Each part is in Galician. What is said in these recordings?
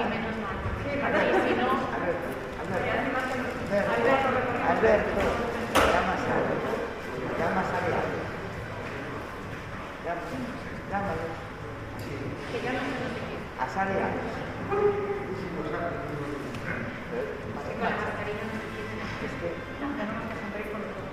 menos mal. Y si no... Alberto, llama a Sara. Llámalos. Que ya no sé lo que quiero. A Sara. Con la mascarilla no se quiere. Es que Tenemos que sonreír con todo.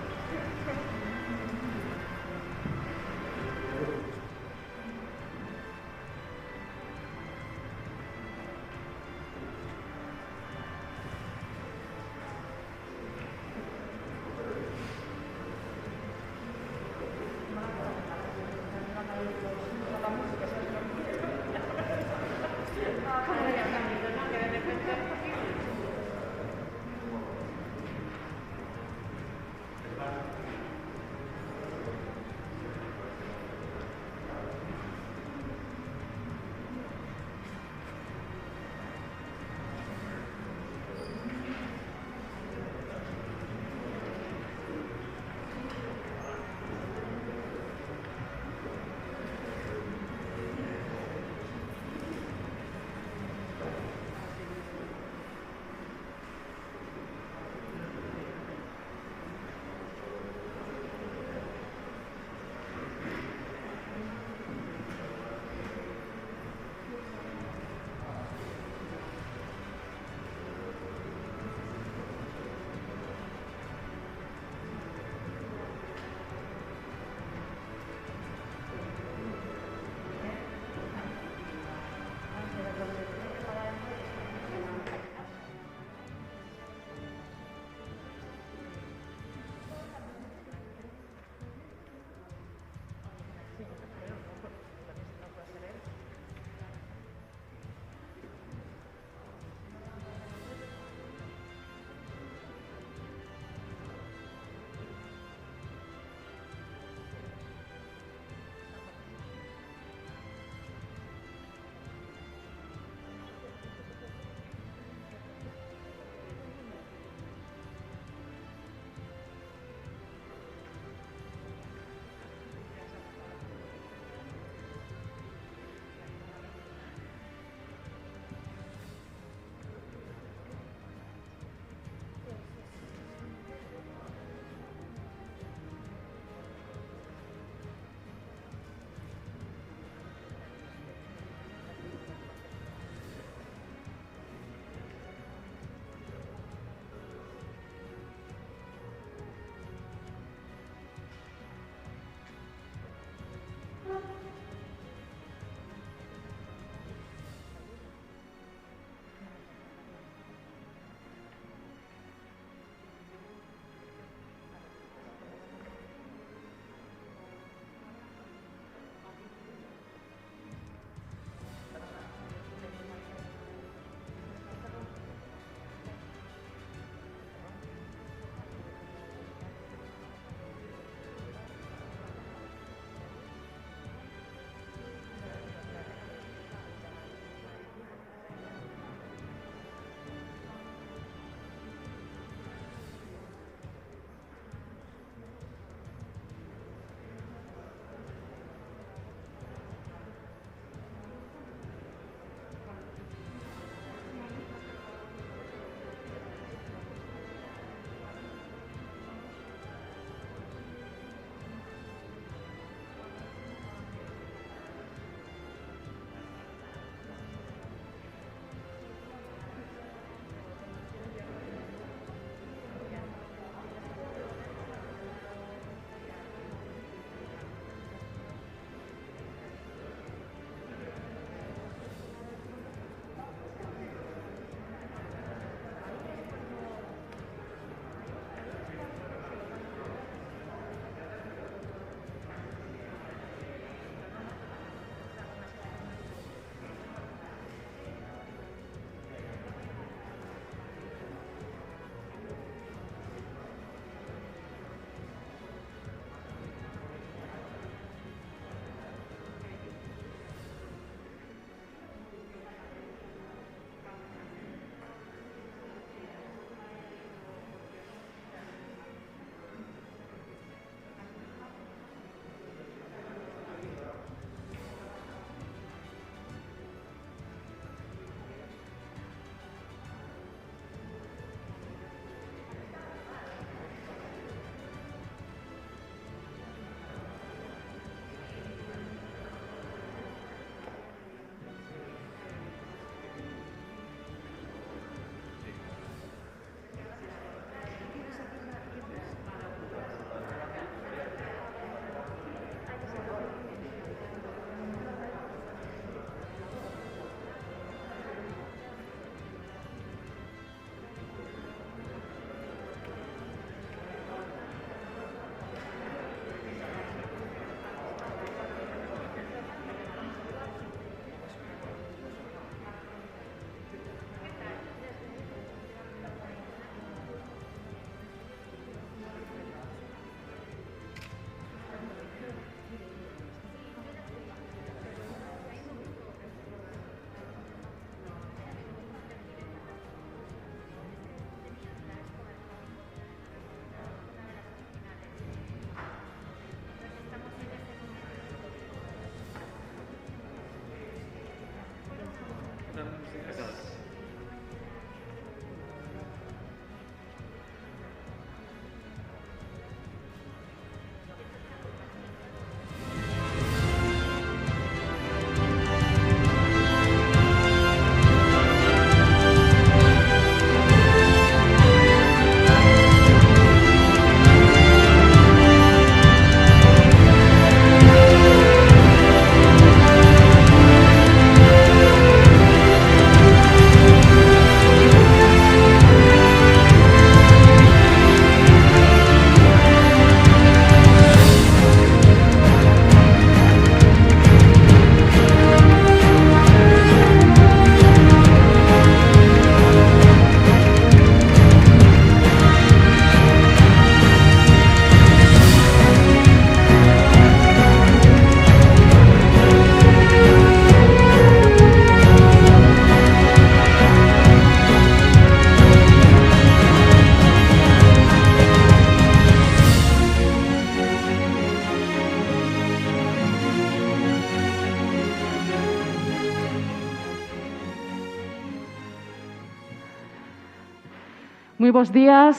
Moi bons días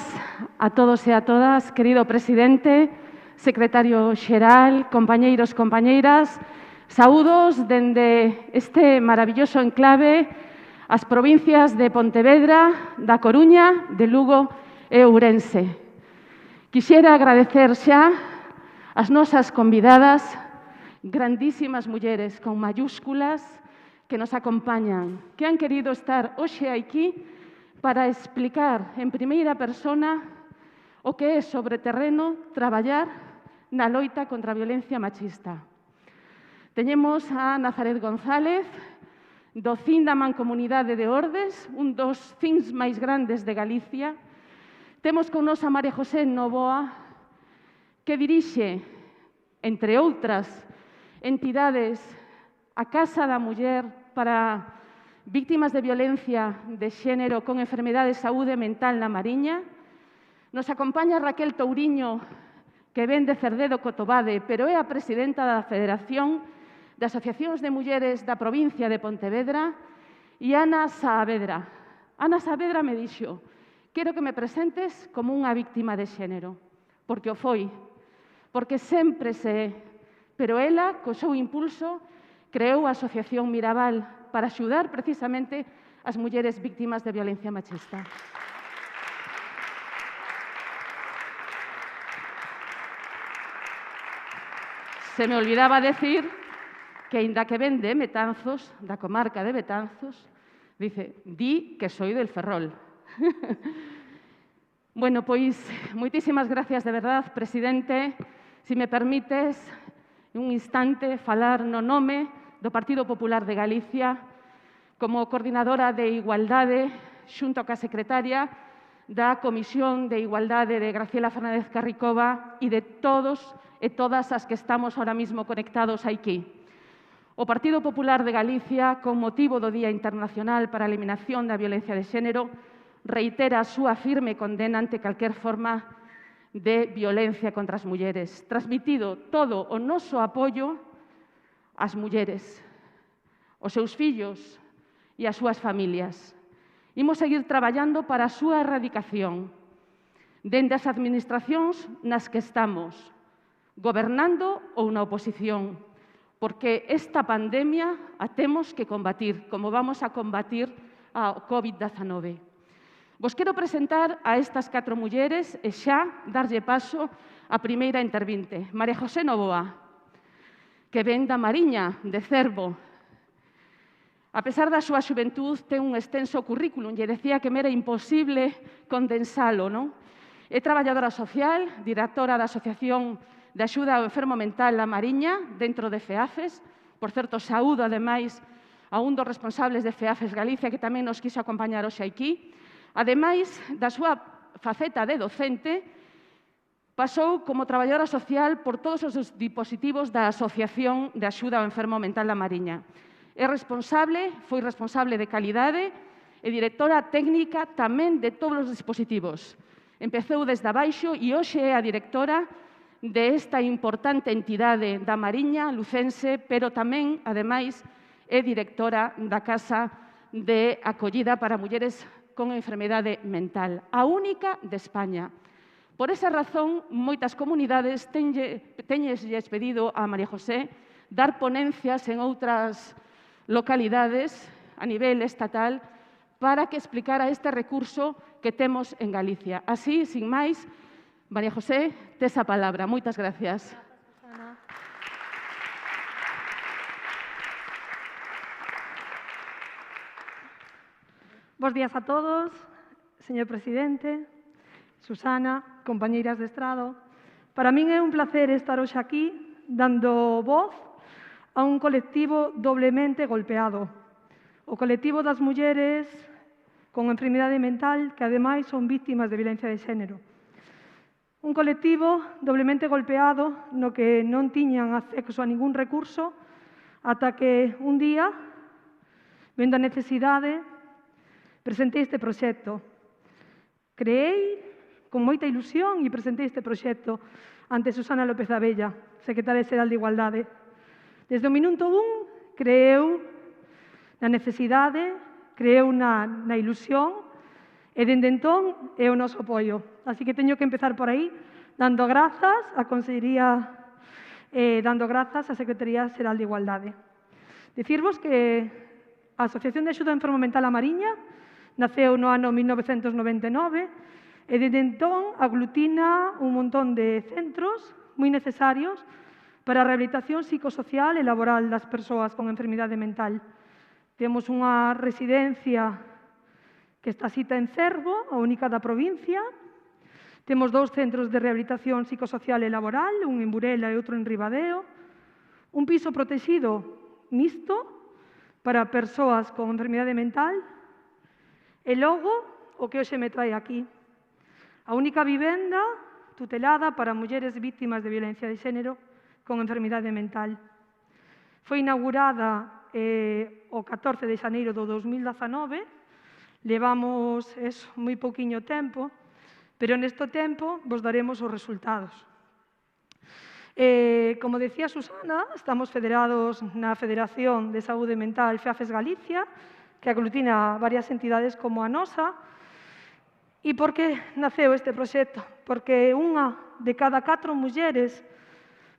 a todos e a todas, querido presidente, secretario xeral, compañeiros, compañeiras, saúdos dende este maravilloso enclave as provincias de Pontevedra, da Coruña, de Lugo e Ourense. Quixera agradecer xa as nosas convidadas, grandísimas mulleres con mayúsculas que nos acompañan, que han querido estar hoxe aquí para explicar en primeira persona o que é sobre terreno traballar na loita contra a violencia machista. Teñemos a Nazaret González, do CIN da Mancomunidade de Ordes, un dos CINs máis grandes de Galicia. Temos con nos a María José Novoa, que dirixe, entre outras entidades, a Casa da Muller para víctimas de violencia de xénero con enfermidade de saúde mental na Mariña. Nos acompaña Raquel Touriño, que ven de Cerdedo Cotobade, pero é a presidenta da Federación de Asociacións de Mulleres da provincia de Pontevedra, e Ana Saavedra. Ana Saavedra me dixo: quero que me presentes como unha víctima de xénero, porque o foi, porque sempre se é, pero ela, co seu impulso, creou a Asociación Mirabal para axudar precisamente as mulleres víctimas de violencia machista. Se me olvidaba decir que, aínda que ven de Betanzos, da comarca de Betanzos, dice, di que soy del Ferrol. Bueno, pois, moitísimas gracias de verdade, presidente. Se me permites, un instante, falar no nome do Partido Popular de Galicia, como coordinadora de Igualdade, xunto ca secretaria da Comisión de Igualdade de Graciela Fernández Carricova e de todos e todas as que estamos ahora mismo conectados aquí. O Partido Popular de Galicia, con motivo do Día Internacional para a Eliminación da Violencia de Xénero, reitera a súa firme condena ante calquer forma de violencia contra as mulleres, transmitido todo o noso apoio ás mulleres, os seus fillos e as súas familias. Imos seguir traballando para a súa erradicación dende as administracións nas que estamos, gobernando ou na oposición, porque esta pandemia a temos que combatir, como vamos a combatir a COVID-19. Vos quero presentar a estas 4 mulleres e xa darlle paso a primeira intervinte, María José Novoa, que ven da Mariña, de Cervo. A pesar da súa xuventud, ten un extenso currículum, e decía que me era imposible condensalo, non? É traballadora social, directora da Asociación de Axuda ao Enfermo Mental da Mariña, dentro de FEAFES. Por certo, saúdo, ademais, a un dos responsables de FEAFES Galicia, que tamén nos quiso acompañar hoxe aquí. Ademais da súa faceta de docente, pasou como traballadora social por todos os dispositivos da Asociación de Axuda ao Enfermo Mental da Mariña. Foi responsable de calidade e directora técnica tamén de todos os dispositivos. Empezou desde abaixo e hoxe é a directora desta importante entidade da Mariña, lucense, pero tamén, ademais, é directora da Casa de acollida para mulleres con enfermidade mental, a única de España. Por esa razón, moitas comunidades teñeslles pedido a María José dar ponencias en outras localidades a nivel estatal para que explicara este recurso que temos en Galicia. Así, sin máis, María José, tes a palabra. Moitas gracias. Bos días a todos, señor presidente, Susana, compañeiras de estrado. Para min é un placer estar hoxe aquí dando voz a un colectivo doblemente golpeado. O colectivo das mulleres con enfermidade mental que, ademais, son vítimas de violencia de xénero. Un colectivo doblemente golpeado no que non tiñan acceso a ningún recurso ata que un día, vendo a necesidade, presentei este proxecto. Creei con moita ilusión e presentei este proxecto ante Susana López Abella, secretaria xeral de Igualdade. Desde o minuto 1 creeu na necesidade, creeu na ilusión e dende entón é o noso apoio. Así que teño que empezar por aí dando grazas á Consellería dando grazas á Secretaría Xeral de Igualdade. Dicirvos que a Asociación de Axuda Enfermo Mental A Mariña naceu no ano 1999 e dende entón aglutina un montón de centros moi necesarios para a rehabilitación psicosocial e laboral das persoas con enfermidade mental. Temos unha residencia que está cita en Cervo, a única da provincia. Temos 2 centros de rehabilitación psicosocial e laboral, un en Burela e outro en Ribadeo. Un piso protegido mixto para persoas con enfermidade mental. E logo, o que hoxe me trae aquí, a única vivenda tutelada para mulleres vítimas de violencia de xénero con enfermidade mental. Foi inaugurada o 14 de xaneiro do 2019, levamos moi pouquiño tempo, pero neste tempo vos daremos os resultados. Como decía Susana, estamos federados na Federación de Saúde Mental FEAFES Galicia, que aglutina varias entidades como a nosa. E por que naceu este proxecto? Porque unha de cada 4 mulleres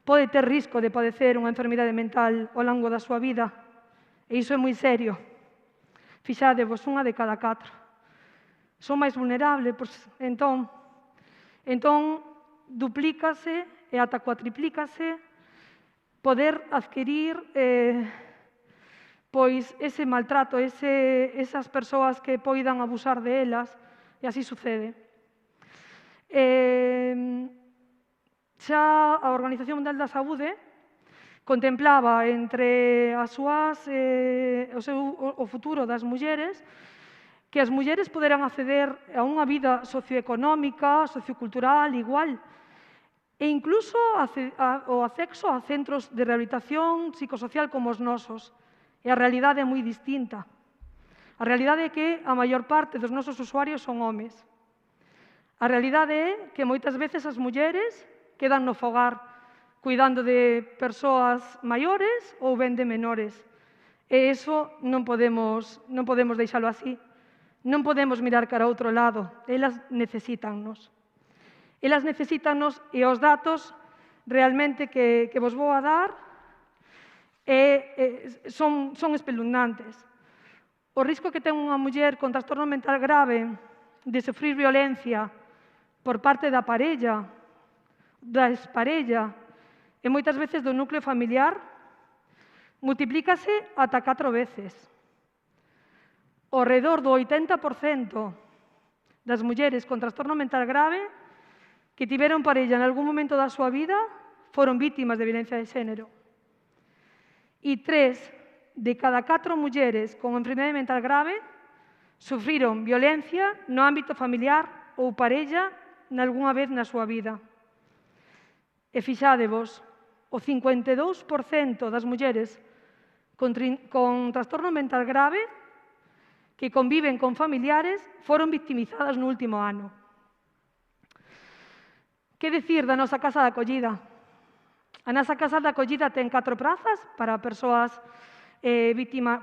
pode ter risco de padecer unha enfermidade mental ao longo da súa vida. E iso é moi serio. Fixadevos, unha de cada 4. Son máis vulnerables, pois, entón duplícase e ata cuatriplícase poder adquirir pois ese maltrato, esas persoas que poidan abusar de elas, e así sucede. Xa a Organización Mundial da Saúde contemplaba entre o futuro das mulleres que as mulleres poderán acceder a unha vida socioeconómica, sociocultural, igual, e incluso o acceso a centros de rehabilitación psicosocial como os nosos. E a realidade é moi distinta. A realidade é que a maior parte dos nosos usuarios son homes. A realidade é que moitas veces as mulleres quedan no fogar cuidando de persoas maiores ou ben de menores. E iso non podemos deixalo así. Non podemos mirar cara a outro lado. Elas necesítannos. Elas necesítannos e os datos realmente que vos vou a dar son espeluznantes. O risco que ten unha muller con trastorno mental grave de sufrir violencia por parte da parella, da exparella e moitas veces do núcleo familiar multiplícase ata 4 veces. Ao redor do 80% das mulleres con trastorno mental grave que tiveron parella en algún momento da súa vida foron vítimas de violencia de xénero. E 3 de cada 4 mulleres con enfermidade mental grave sufriron violencia no ámbito familiar ou parella nalgúna vez na súa vida. E fixádevos, o 52% das mulleres con trastorno mental grave que conviven con familiares foron victimizadas no último ano. Que dicir da nosa casa de acollida? A nosa casa de acollida ten 4 prazas para persoas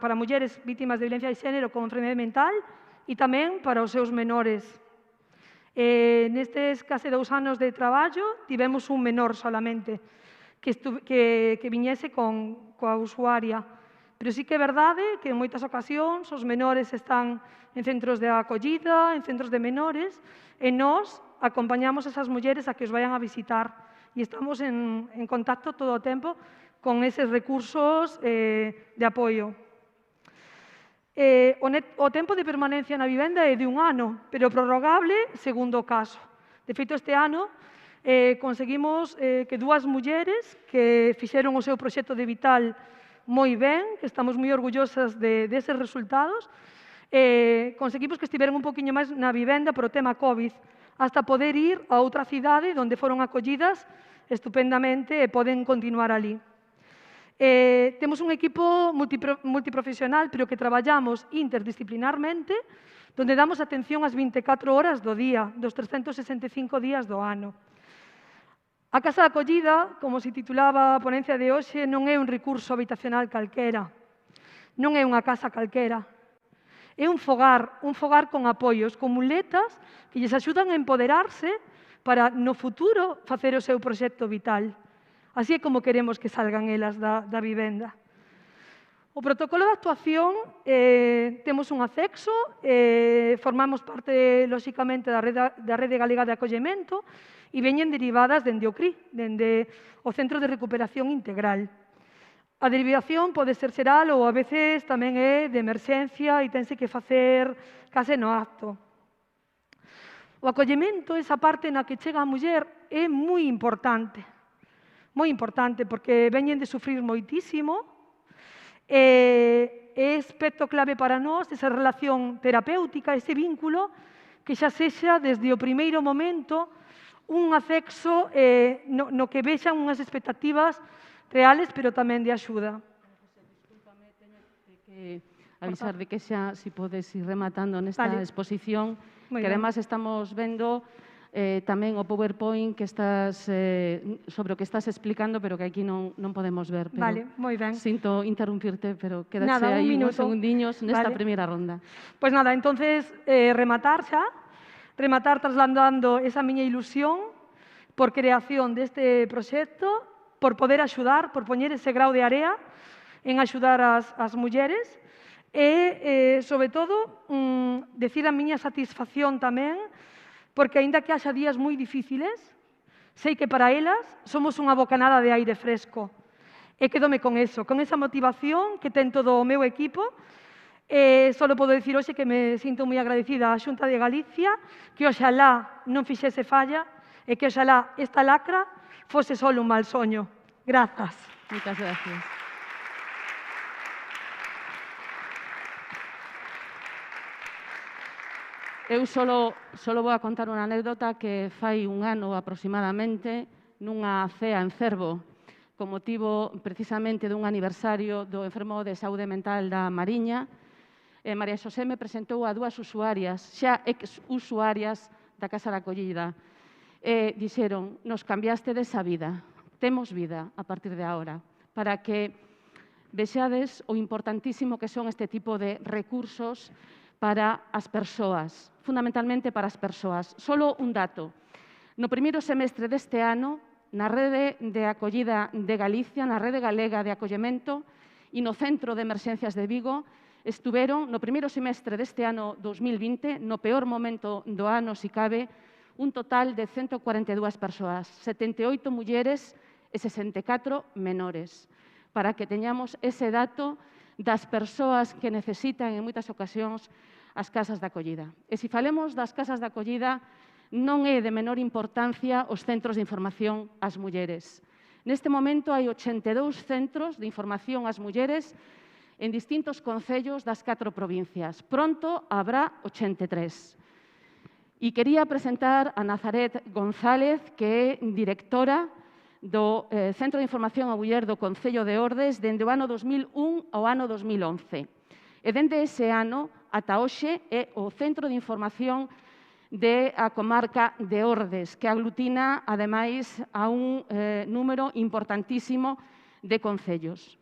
para mulleres vítimas de violencia de xénero con enfermedade mental e tamén para os seus menores. Nestes case 2 anos de traballo tivemos un menor solamente que viñese coa usuaria. Pero sí que é verdade que en moitas ocasións os menores están en centros de acollida, en centros de menores, e nós acompañamos esas mulleres a que os vayan a visitar e estamos en contacto todo o tempo con eses recursos de apoio. O tempo de permanencia na vivenda é de 1 ano, pero prorrogable segundo o caso. De feito, este ano conseguimos que 2 mulleres que fixeron o seu proxecto de vital moi ben, que estamos moi orgullosas deses resultados, conseguimos que estiveran un poquinho máis na vivenda por o tema COVID, hasta poder ir a outra cidade onde foron acollidas estupendamente e poden continuar ali. Temos un equipo multiprofesional, pero que traballamos interdisciplinarmente, donde damos atención ás 24 horas do día, dos 365 días do ano. A casa de acollida, como se titulaba a ponencia de hoxe, non é un recurso habitacional calquera, non é unha casa calquera. É un fogar con apoios, con muletas que lles axudan a empoderarse para, no futuro, facer o seu proxecto vital. Así é como queremos que salgan elas da vivenda. O protocolo de actuación, temos un acexo, formamos parte, lóxicamente, da Rede Galega de Acollemento e veñen derivadas dende o CRI, dende o Centro de Recuperación Integral. A derivación pode ser xeral ou a veces tamén é de emerxencia e tense que facer case no acto. O acollemento, esa parte na que chega a muller, é moi importante porque veñen de sufrir moitísimo, é aspecto clave para nós esa relación terapéutica, ese vínculo que xa sexa desde o primeiro momento un acexo no que vexan unhas expectativas reales, pero tamén de axuda. Discúlpame, teño que avisar de que xa, si podes ir rematando nesta exposición, que además estamos vendo tamén o PowerPoint que estás sobre o que estás explicando, pero que aquí non podemos ver. Vale, moi ben. Sinto interrumpirte, pero quédase aí uns segundiños nesta primeira ronda. Pois nada, entonces rematar trasladando esa miña ilusión por creación deste proxecto, por poder axudar, por poñer ese grau de area en axudar as mulleres e, sobre todo, decir a miña satisfacción tamén, porque, aínda que haxa días moi difíciles, sei que para elas somos unha bocanada de aire fresco. E quedome con eso, con esa motivación que ten todo o meu equipo. Só podo dicir hoxe que me sinto moi agradecida á Xunta de Galicia, que oxalá non fixese falla e que oxalá esta lacra fose só un mal soño. Grazas. Moitas gracias. Eu solo vou a contar unha anécdota que fai 1 ano aproximadamente nunha cea en Cervo, con motivo precisamente dun aniversario do enfermo de saúde mental da Mariña. María Xosé me presentou a 2 usuarias, xa ex-usuarias da Casa de Acollida. Dixeron, nos cambiaste desa vida, temos vida a partir de agora, para que vexades o importantísimo que son este tipo de recursos para as persoas, fundamentalmente para as persoas. Solo un dato. No primeiro semestre deste ano, na Rede de Acollida de Galicia, na Rede Galega de Acollemento e no Centro de Emerxencias de Vigo, estuveron, no primeiro semestre deste ano 2020, no peor momento do ano, si cabe, un total de 142 persoas, 78 mulleres e 64 menores, para que teñamos ese dato das persoas que necesitan en moitas ocasións as casas de acollida. E se falemos das casas de acollida, non é de menor importancia os centros de información ás mulleres. Neste momento hai 82 centros de información ás mulleres en distintos concellos das 4 provincias. Pronto habrá 83. E quería presentar a Nazaret González, que é directora do Centro de Información á Muller do Concello de Ordes dende o ano 2001 ao ano 2011. E dende ese ano ata hoxe é o Centro de Información da comarca de Ordes, que aglutina, ademais, a un número importantísimo de concellos.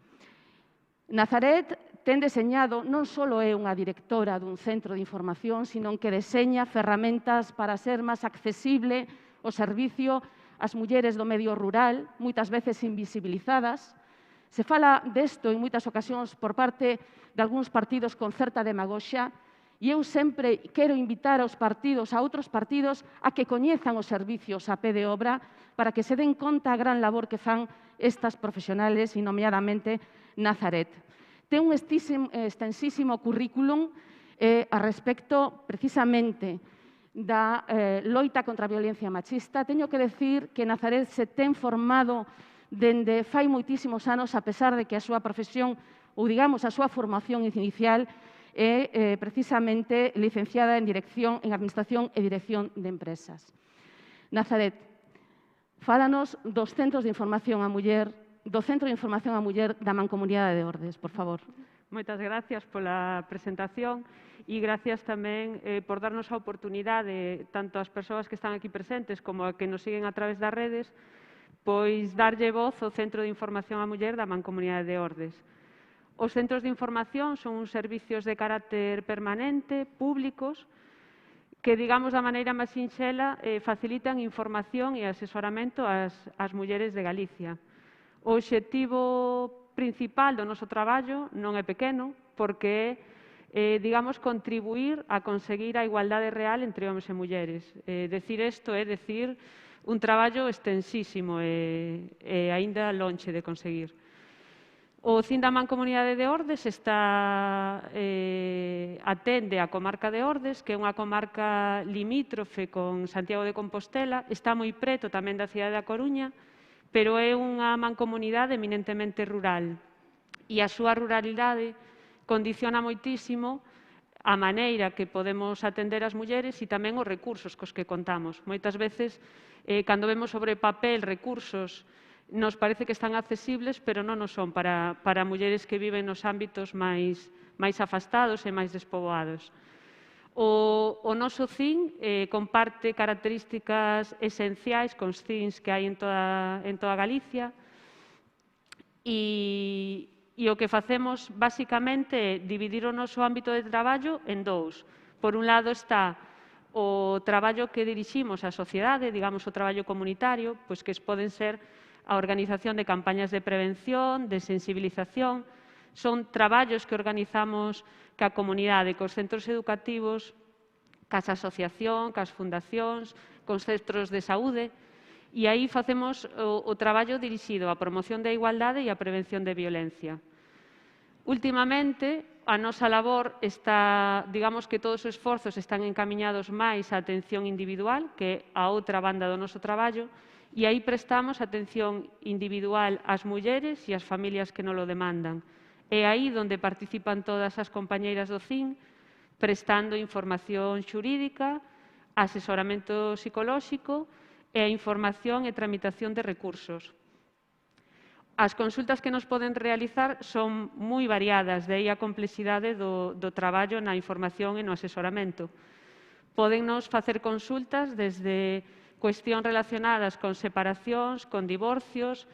Nazaret ten deseñado, non só é unha directora dun centro de información, sino que deseña ferramentas para ser máis accesible o servicio ás mulleres do medio rural, moitas veces invisibilizadas. Se fala desto en moitas ocasións por parte de algúns partidos con certa demagoxia, e eu sempre quero invitar aos partidos, a outros partidos, a que coñezan os servicios a pé de obra para que se den conta a gran labor que fan estas profesionales, e nomeadamente Nazaret. Ten un extensísimo currículum a respecto, precisamente, da loita contra a violencia machista. Teño que decir que Nazaret se ten formado dende fai moitísimos anos, a pesar de que a súa profesión, ou digamos, a súa formación inicial é precisamente licenciada en Administración e Dirección de Empresas. Nazaret, fálanos dos centros de información á muller, do Centro de Información á Muller da Mancomunidade de Ordes, por favor. Moitas gracias pola presentación e gracias tamén por darnos a oportunidade, tanto ás persoas que están aquí presentes como a que nos siguen a través das redes, pois darlle voz ao Centro de Información á Muller da Mancomunidade de Ordes. Os centros de información son uns servicios de carácter permanente, públicos, que, digamos, da maneira máis sinxela, facilitan información e asesoramento ás mulleres de Galicia. O obxectivo principal do noso traballo non é pequeno, porque é, digamos, contribuir a conseguir a igualdade real entre homens e mulleres. Decir isto é decir un traballo extensísimo e aínda lonxe de conseguir. O CIN da Mancomunidade de Ordes atende a comarca de Ordes, que é unha comarca limítrofe con Santiago de Compostela, está moi preto tamén da cidade da Coruña, pero é unha mancomunidade eminentemente rural e a súa ruralidade condiciona moitísimo a maneira que podemos atender as mulleres e tamén os recursos cos que contamos. Moitas veces, cando vemos sobre papel recursos, nos parece que están accesibles, pero non o son para mulleres que viven nos ámbitos máis afastados e máis despoboados. O noso CIN comparte características esenciais cos CINs que hai en toda Galicia e o que facemos basicamente é dividir o noso ámbito de traballo en dous. Por un lado está o traballo que diriximos á sociedade, digamos o traballo comunitario, pois que poden ser a organización de campañas de prevención, de sensibilización. Son traballos que organizamos ca comunidade, cos centros educativos, cas asociación, cas fundacións, cos centros de saúde, e aí facemos o traballo dirixido á promoción da igualdade e á prevención de violencia. Últimamente, a nosa labor está, digamos que todos os esforzos están encamiñados máis á atención individual, que é a outra banda do noso traballo, e aí prestamos atención individual ás mulleres e ás familias que nos lo demandan. É aí onde participan todas as compañeiras do CIN, prestando información xurídica, asesoramento psicolóxico e a información e tramitación de recursos. As consultas que nos poden realizar son moi variadas, de aí a complexidade do traballo na información e no asesoramento. Pódennos facer consultas desde cuestións relacionadas con separacións, con divorcios,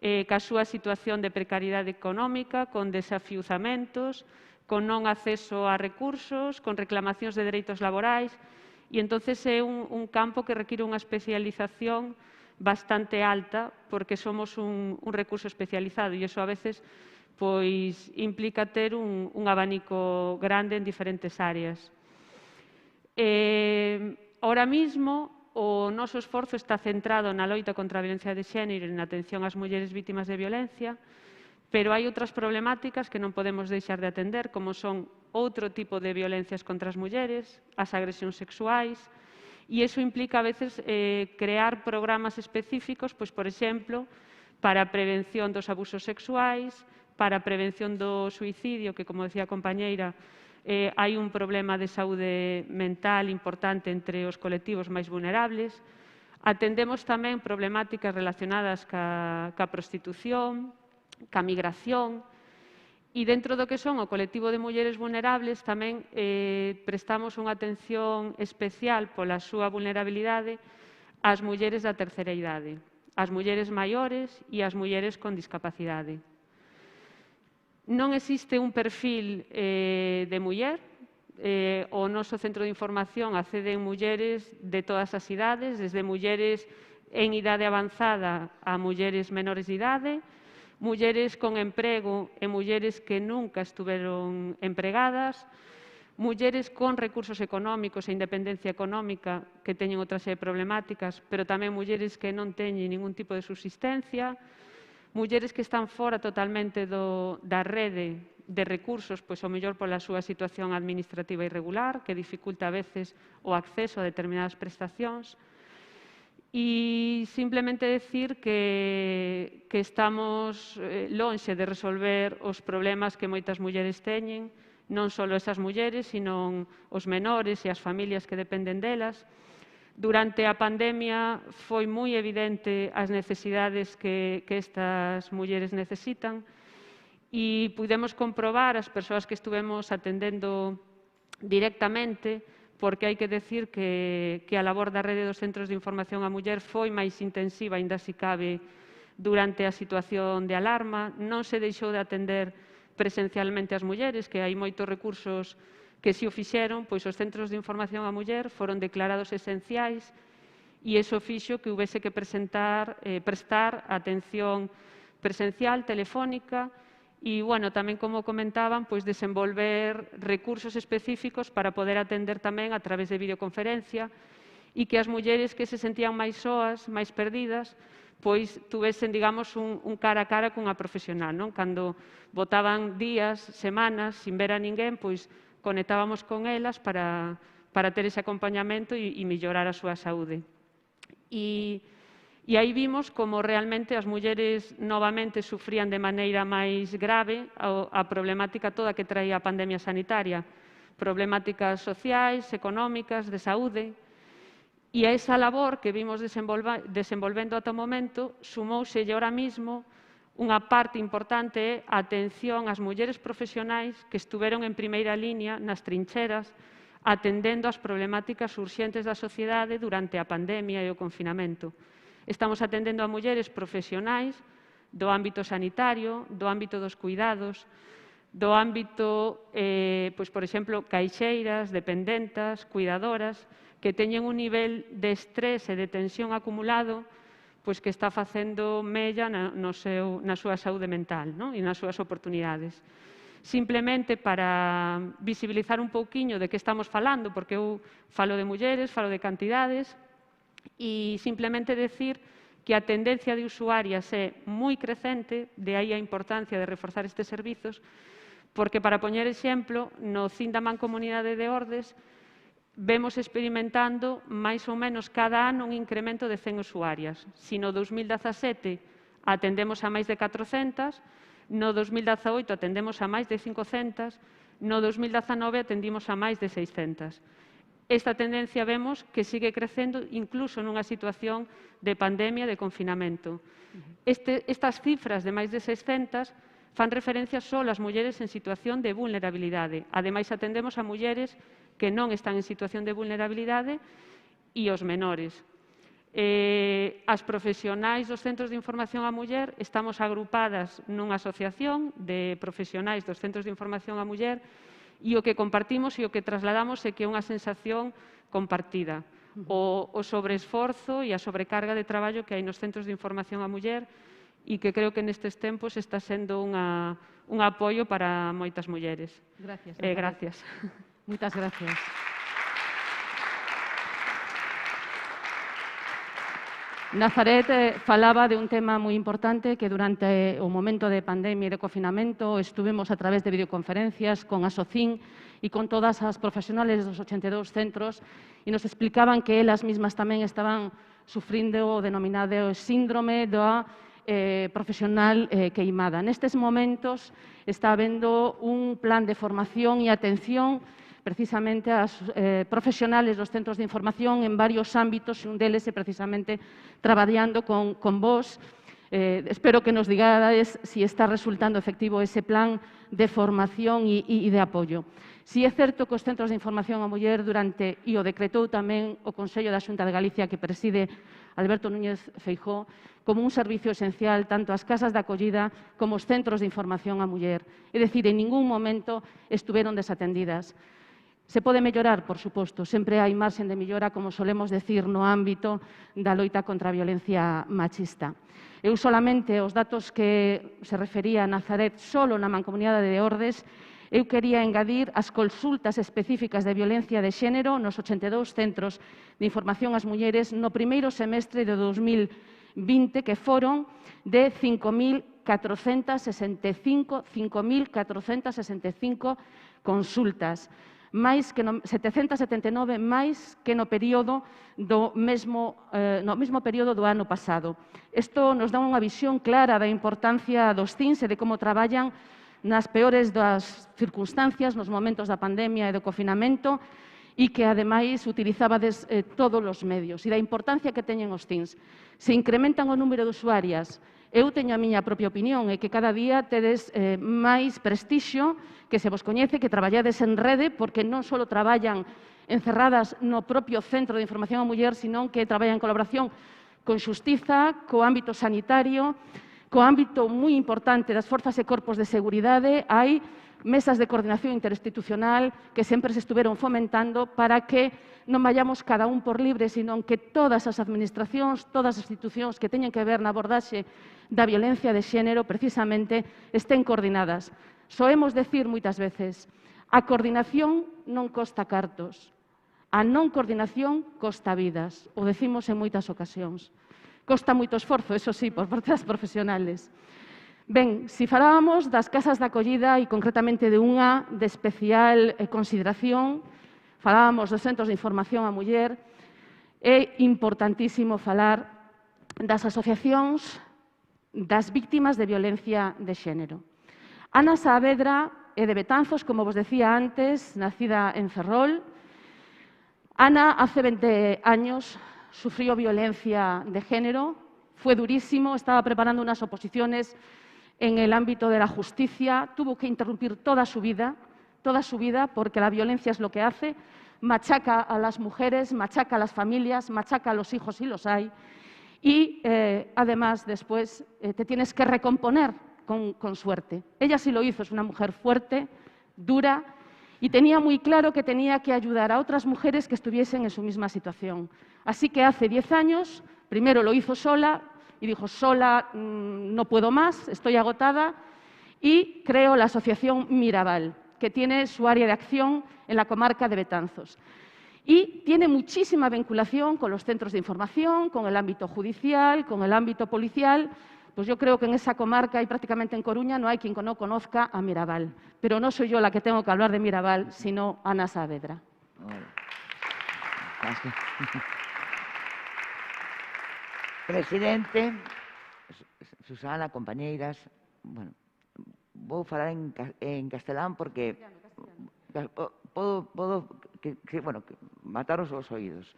ca súa situación de precariedade económica, con desafiuzamentos, con non acceso a recursos, con reclamacións de dereitos laborais, e entonces é un campo que require unha especialización bastante alta, porque somos un recurso especializado, e iso a veces pois implica ter un abanico grande en diferentes áreas. Ahora mismo, o noso esforzo está centrado na loita contra a violencia de xénero e na atención ás mulleres vítimas de violencia, pero hai outras problemáticas que non podemos deixar de atender, como son outro tipo de violencias contra as mulleres, as agresións sexuais, e iso implica a veces crear programas específicos, pois, por exemplo, para a prevención dos abusos sexuais, para a prevención do suicidio, que, como decía a compañeira, hai un problema de saúde mental importante entre os colectivos máis vulnerables. Atendemos tamén problemáticas relacionadas ca prostitución, ca migración, e dentro do que son o colectivo de mulleres vulnerables tamén prestamos unha atención especial pola súa vulnerabilidade ás mulleres da terceira idade, ás mulleres maiores e ás mulleres con discapacidade. Non existe un perfil de muller. O noso centro de información acceden mulleres de todas as idades, desde mulleres en idade avanzada a mulleres menores de idade, mulleres con emprego e mulleres que nunca estuveron empregadas, mulleres con recursos económicos e independencia económica que teñen outra serie de problemáticas, pero tamén mulleres que non teñen ningún tipo de subsistencia, mulleres que están fora totalmente da rede de recursos, pois o mellor pola súa situación administrativa irregular, que dificulta a veces o acceso a determinadas prestacións. E simplemente decir que estamos lonxe de resolver os problemas que moitas mulleres teñen, non só esas mulleres, sino os menores e as familias que dependen delas. Durante a pandemia foi moi evidente as necesidades que estas mulleres necesitan e pudemos comprobar as persoas que estuvemos atendendo directamente, porque hai que decir que a labor da rede dos centros de información á muller foi máis intensiva, aínda se cabe, durante a situación de alarma. Non se deixou de atender presencialmente as mulleres, que hai moitos recursos que se o fixeron, pois os centros de información á muller foron declarados esenciais e iso fixo que houvese que prestar atención presencial, telefónica e, bueno, tamén, como comentaban, pois desenvolver recursos específicos para poder atender tamén a través de videoconferencia e que as mulleres que se sentían máis soas, máis perdidas, pois tuvesen, digamos, un cara a cara cunha profesional, non? Cando botaban días, semanas, sin ver a ninguén, pois conectábamos con elas para ter ese acompañamento e mellorar a súa saúde. E aí vimos como realmente as mulleres novamente sufrían de maneira máis grave a problemática toda que traía a pandemia sanitaria, problemáticas sociais, económicas, de saúde. E a esa labor que vimos desenvolvendo ata o momento sumouselle ahora mismo unha parte importante a atención ás mulleres profesionais que estuveron en primeira liña nas trincheras atendendo as problemáticas urxentes da sociedade durante a pandemia e o confinamento. Estamos atendendo a mulleres profesionais do ámbito sanitario, do ámbito dos cuidados, do ámbito, pois, por exemplo, caixeiras, dependentas, cuidadoras, que teñen un nivel de estrés e de tensión acumulado pois que está facendo mella na súa saúde mental, non? E nas súas oportunidades. Simplemente para visibilizar un pouquiño de que estamos falando, porque eu falo de mulleres, falo de cantidades, e simplemente decir que a tendencia de usuarias é moi crecente, de aí a importancia de reforzar estes servizos, porque, para poñer exemplo, no CIN da Mancomunidade de Ordes vemos experimentando máis ou menos cada ano un incremento de 100 usuarias. Si no 2017 atendemos a máis de 400, no 2018 atendemos a máis de 500, no 2019 atendimos a máis de 600. Esta tendencia vemos que sigue crecendo incluso nunha situación de pandemia, de confinamento. Estas cifras de máis de 600 fan referencia só ás mulleres en situación de vulnerabilidade. Ademais, atendemos a mulleres que non están en situación de vulnerabilidade e os menores. As profesionais dos centros de información á muller estamos agrupadas nunha asociación de profesionais dos centros de información á muller e o que compartimos e o que trasladamos é que é unha sensación compartida. O sobreesforzo e a sobrecarga de traballo que hai nos centros de información á muller e que creo que nestes tempos está sendo un apoio para moitas mulleres. Gracias. Gracias. Moitas gracias. Nazaret falaba de un tema moi importante que durante o momento de pandemia e de confinamento estuvemos a través de videoconferencias con a SOCIN e con todas as profesionales dos 82 centros e nos explicaban que elas mismas tamén estaban sufrindo o denominado síndrome da profesional queimada. Nestes momentos está habendo un plan de formación e atención precisamente ás profesionales dos centros de información en varios ámbitos, e un deles é precisamente traballando con vos. Espero que nos digades si está resultando efectivo ese plan de formación e de apoio. Si é certo que os centros de información á muller durante, e o decretou tamén o Consello da Xunta de Galicia que preside Alberto Núñez Feijóo, como un servicio esencial tanto ás casas de acollida como os centros de información á muller. É dicir, en ningún momento estuveron desatendidas. Se pode mellorar, por suposto, sempre hai marxen de mellora, como solemos decir, no ámbito da loita contra a violencia machista. Eu solamente os datos que se refería a Nazaret solo na Mancomunidade de Ordes, eu quería engadir as consultas específicas de violencia de xénero nos 82 centros de información ás mulleres no primeiro semestre de 2020, que foron de 5.465 consultas, máis que no 779 máis que no mesmo período do ano pasado. Isto nos dá unha visión clara da importancia dos CINS e de como traballan nas peores das circunstancias, nos momentos da pandemia e do confinamento, e que, ademais, utilizabades todos os medios, e da importancia que teñen os CINS. Se incrementan o número de usuarias, eu teño a miña propia opinión, é que cada día tedes máis prestixio, que se vos coñece, que traballades en rede, porque non só traballan encerradas no propio Centro de Información á Muller, senón que traballan en colaboración con Xustiza, co ámbito sanitario, co ámbito moi importante das forzas e corpos de seguridade. Hai mesas de coordinación interinstitucional que sempre se estuveron fomentando para que non vayamos cada un por libre, senón que todas as administracións, todas as institucións que teñen que ver na abordaxe da violencia de xénero precisamente estén coordinadas. Soemos decir moitas veces, a coordinación non costa cartos, a non coordinación costa vidas, o decimos en moitas ocasións. Costa moito esforzo, eso sí, por parte das profesionales. Ben, se falábamos das casas de acollida e concretamente de unha de especial consideración, falábamos dos centros de información á muller, é importantísimo falar das asociacións das víctimas de violencia de xénero. Ana Saavedra é de Betanzos, como vos decía antes, nacida en Ferrol. Ana, hace 20 años, sufrió violencia de género, fue durísimo, estaba preparando unas oposiciones en el ámbito de la justicia, tuvo que interrumpir toda su vida, porque la violencia es lo que hace, machaca a las mujeres, machaca a las familias, machaca a los hijos si los hay, y además después te tienes que recomponer con suerte. Ella sí lo hizo, es una mujer fuerte, dura, y tenía muy claro que tenía que ayudar a otras mujeres que estuviesen en su misma situación. Así que hace 10 años, primero lo hizo sola y dijo, sola no puedo más, estoy agotada, y creó la asociación Mirabal, que tiene su área de acción en la comarca de Betanzos. Y tiene muchísima vinculación con los centros de información, con el ámbito judicial, con el ámbito policial. Pues yo creo que en esa comarca y prácticamente en Coruña no hay quien no conozca a Mirabal. Pero no soy yo la que tengo que hablar de Mirabal, sino Ana Saavedra. Presidente, Susana, compañeiras, bueno, vou falar en castelán porque podo mataros os oídos.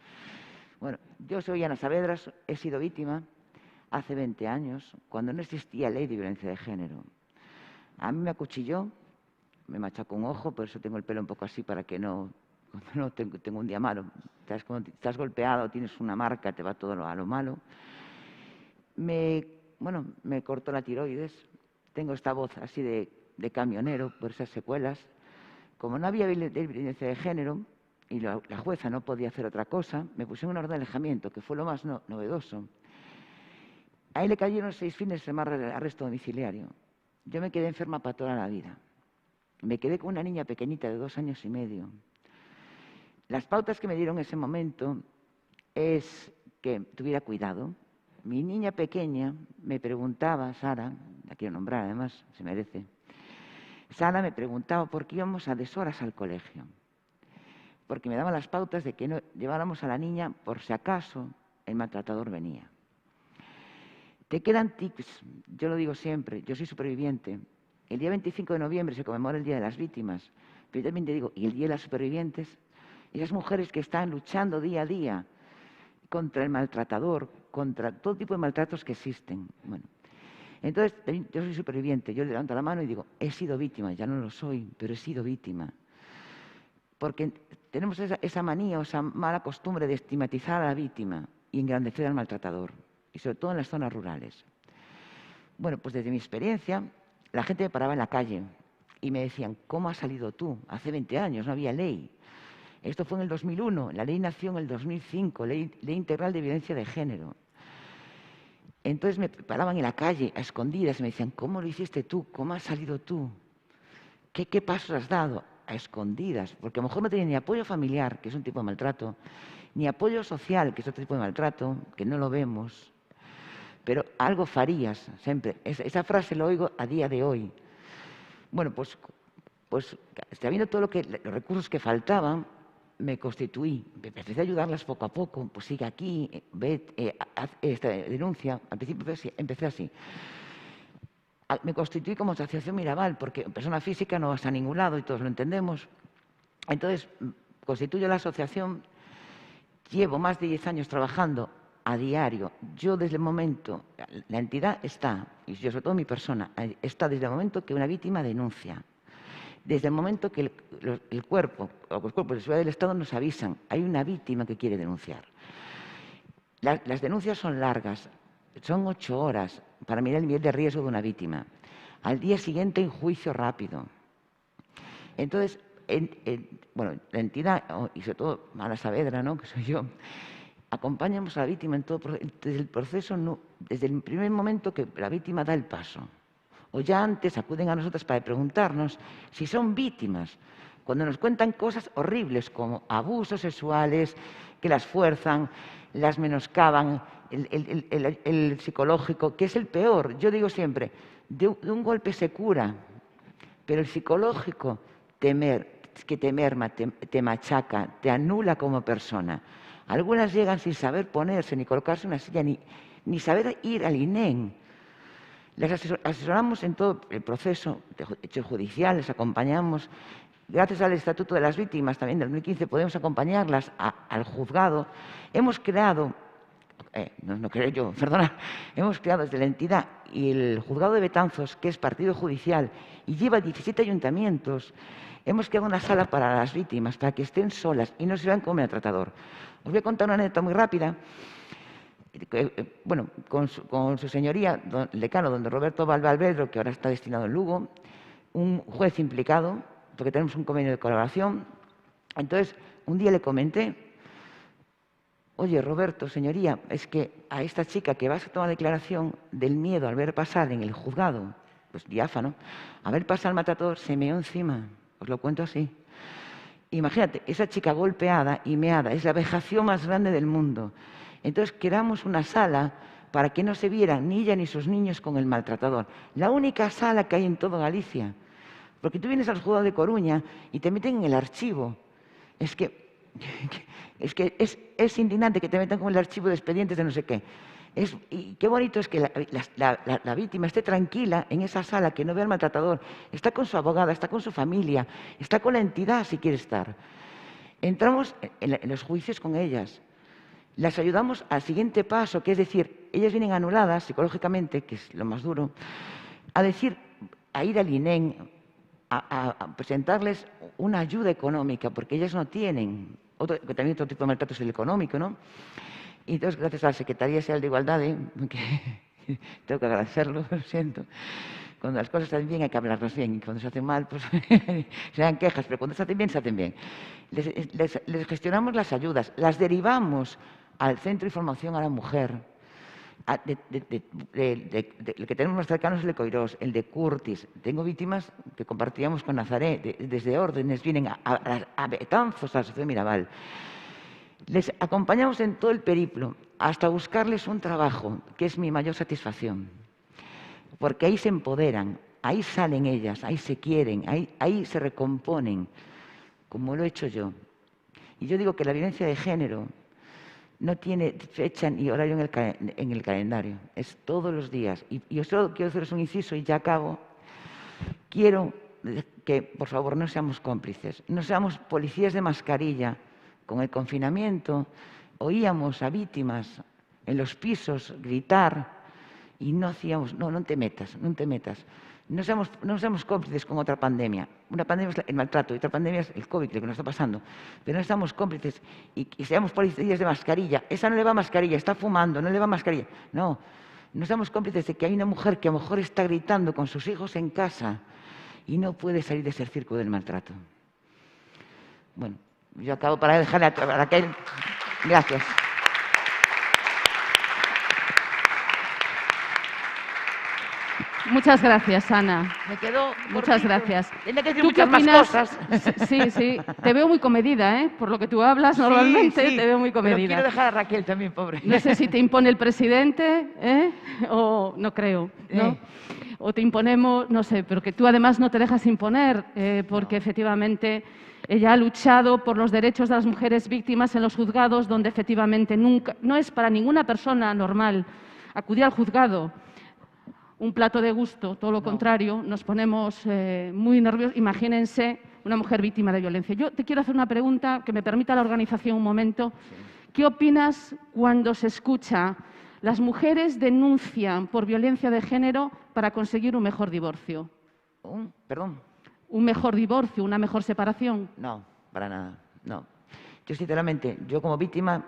Bueno, yo soy Ana Saavedra, he sido víctima hace 20 años, cuando no existía ley de violencia de género. A mí me acuchilló, me machacó un ojo, por eso tengo el pelo un poco así, para que no tengo un día malo. Estás golpeado, tienes una marca, te va todo a lo malo. Me cortó la tiroides, tengo esta voz así de camionero por esas secuelas. Como no había ley de violencia de género y la jueza no podía hacer otra cosa, me pusieron una orden de alejamiento, que fue lo más novedoso. Ahí le cayeron 6 fines de semana de arresto domiciliario. Yo me quedé enferma para toda la vida. Me quedé con una niña pequeñita de 2 años y medio. Las pautas que me dieron en ese momento es que tuviera cuidado. Mi niña pequeña me preguntaba, Sara, la quiero nombrar además, se merece. Sara me preguntaba por qué íbamos a deshoras al colegio. Porque me daban las pautas de que no lleváramos a la niña por si acaso el maltratador venía. Te quedan tips, yo lo digo siempre, yo soy superviviente. El día 25 de noviembre se conmemora el Día de las Víctimas, pero yo también te digo, y el Día de las Supervivientes, esas mujeres que están luchando día a día contra el maltratador, contra todo tipo de maltratos que existen. Bueno, entonces, yo soy superviviente, yo levanto la mano y digo, he sido víctima, ya no lo soy, pero he sido víctima. Porque tenemos esa manía o esa mala costumbre de estigmatizar a la víctima. y engrandecer al maltratador, y sobre todo en las zonas rurales. Bueno, pues desde mi experiencia, la gente me paraba en la calle y me decían, ¿cómo has salido tú? Hace 20 años no había ley. Esto fue en el 2001, la ley nació en el 2005, Ley Integral de Violencia de Género. Entonces me paraban en la calle, a escondidas, y me decían, ¿cómo lo hiciste tú? ¿Cómo has salido tú? ¿Qué pasos has dado? A escondidas, porque a lo mejor no tenía ni apoyo familiar, que es un tipo de maltrato, ni apoyo social, que es otro tipo de maltrato, que no lo vemos, pero algo farías, siempre. Esa frase lo oigo a día de hoy. Bueno, pues sabiendo todo los recursos que faltaban, me constituí, empecé a ayudarlas poco a poco, pues sigue aquí, haz esta denuncia. Al principio empecé así. Me constituí como Asociación Mirabal, porque persona física no vas a ningún lado y todos lo entendemos. Entonces, constituyo la asociación, llevo más de 10 años trabajando a diario. Yo desde el momento, la entidad está, y yo sobre todo mi persona, está desde el momento que una víctima denuncia. Desde el momento que el cuerpo o los cuerpos de seguridad del Estado nos avisan, hay una víctima que quiere denunciar. Las denuncias son largas, son 8 horas para mirar el nivel de riesgo de una víctima. Al día siguiente, en juicio rápido. Entonces, bueno, la entidad, y sobre todo Ana Saavedra, ¿no?, que soy yo, acompañamos a la víctima en todo desde el proceso, desde el primer momento que la víctima da el paso. O ya antes acuden a nosotros para preguntarnos si son víctimas, cuando nos cuentan cosas horribles como abusos sexuales, que las fuerzan, las menoscaban, el psicológico, que es el peor. Yo digo siempre, de un golpe se cura, pero el psicológico te merma, te machaca, te anula como persona. Algunas llegan sin saber ponerse, ni colocarse en una silla, ni saber ir al INEM. Les asesoramos en todo el proceso de hecho judicial, les acompañamos. Gracias al Estatuto de las Víctimas, también del 2015, podemos acompañarlas al juzgado. Hemos creado, hemos creado desde la entidad y el juzgado de Betanzos, que es partido judicial y lleva 17 ayuntamientos, hemos creado una sala para las víctimas, para que estén solas y no se vean como maltratador. Os voy a contar una anécdota muy rápida. Bueno, con su señoría, el decano, don Roberto Valvalvedro, que ahora está destinado en Lugo, un juez implicado, porque tenemos un convenio de colaboración. Entonces, un día le comenté, oye, Roberto, señoría, es que a esta chica que vas a tomar declaración del miedo al ver pasar en el juzgado, pues diáfano, a ver pasar al maltratador, se meó encima. Os lo cuento así. Imagínate, esa chica golpeada y meada, es la vejación más grande del mundo. Entonces, creamos una sala para que no se vieran ni ella ni sus niños con el maltratador. La única sala que hay en toda Galicia. Porque tú vienes al juzgado de Coruña y te meten en el archivo. Es que es indignante que te metan con el archivo de expedientes de no sé qué. Y qué bonito es que la víctima esté tranquila en esa sala, que no vea al maltratador. Está con su abogada, está con su familia, está con la entidad si quiere estar. Entramos en los juicios con ellas. Las ayudamos al siguiente paso, que es decir, ellas vienen anuladas psicológicamente, que es lo más duro, a ir al INEM, a presentarles una ayuda económica, porque ellas no tienen, también otro tipo de maltrato es el económico, ¿no? Y entonces, gracias a la Secretaría General de Igualdad, que tengo que agradecerlo, lo siento, cuando las cosas se hacen bien hay que hablarlas bien, y cuando se hacen mal, pues se dan quejas, pero cuando se hacen bien, se hacen bien. Les gestionamos las ayudas, las derivamos al Centro de Información a la Mujer, el que tenemos más cercano es el de Coirós, el de Curtis. Tengo víctimas que compartíamos con Nazaret, desde órdenes, vienen a Betanzos, a la Asociación Mirabal. Les acompañamos en todo el periplo, hasta buscarles un trabajo, que es mi mayor satisfacción. Porque ahí se empoderan, ahí salen ellas, ahí se quieren, ahí se recomponen, como lo he hecho yo. Y yo digo que la violencia de género no tiene fecha ni horario en el calendario, es todos los días. Y yo solo quiero haceros un inciso y ya acabo. Quiero que, por favor, no seamos cómplices, no seamos policías de mascarilla. Con el confinamiento oíamos a víctimas en los pisos gritar y no hacíamos, no te metas, no te metas. No seamos cómplices con otra pandemia. Una pandemia es el maltrato y otra pandemia es el COVID, lo que nos está pasando. Pero no estamos cómplices y seamos policías de mascarilla. Esa no le va mascarilla, está fumando, no le va mascarilla. No seamos cómplices de que hay una mujer que a lo mejor está gritando con sus hijos en casa y no puede salir de ese círculo del maltrato. Bueno, yo acabo para dejarle a Raquel. Gracias. Muchas gracias, Ana. Me quedo Muchas cortito. gracias. Tenía que decir ¿Tú qué muchas más opinas? cosas. Sí. Te veo muy comedida, ¿eh? Por lo que tú hablas normalmente, Sí, te veo muy pero comedida. quiero dejar a Raquel también, pobre. No sé si te impone el presidente, o no creo, ¿no? O te imponemos, no sé, pero que tú además no te dejas imponer, porque efectivamente ella ha luchado por los derechos de las mujeres víctimas en los juzgados, donde efectivamente nunca, no es para ninguna persona normal acudir al juzgado un plato de gusto, todo lo contrario, nos ponemos muy nerviosos. Imagínense una mujer víctima de violencia. Yo te quiero hacer una pregunta que me permita la organización un momento. ¿Qué opinas cuando se escucha las mujeres denuncian por violencia de género para conseguir un mejor divorcio? Perdón. ¿Un mejor divorcio, una mejor separación? No, para nada, no. Yo sinceramente, yo como víctima,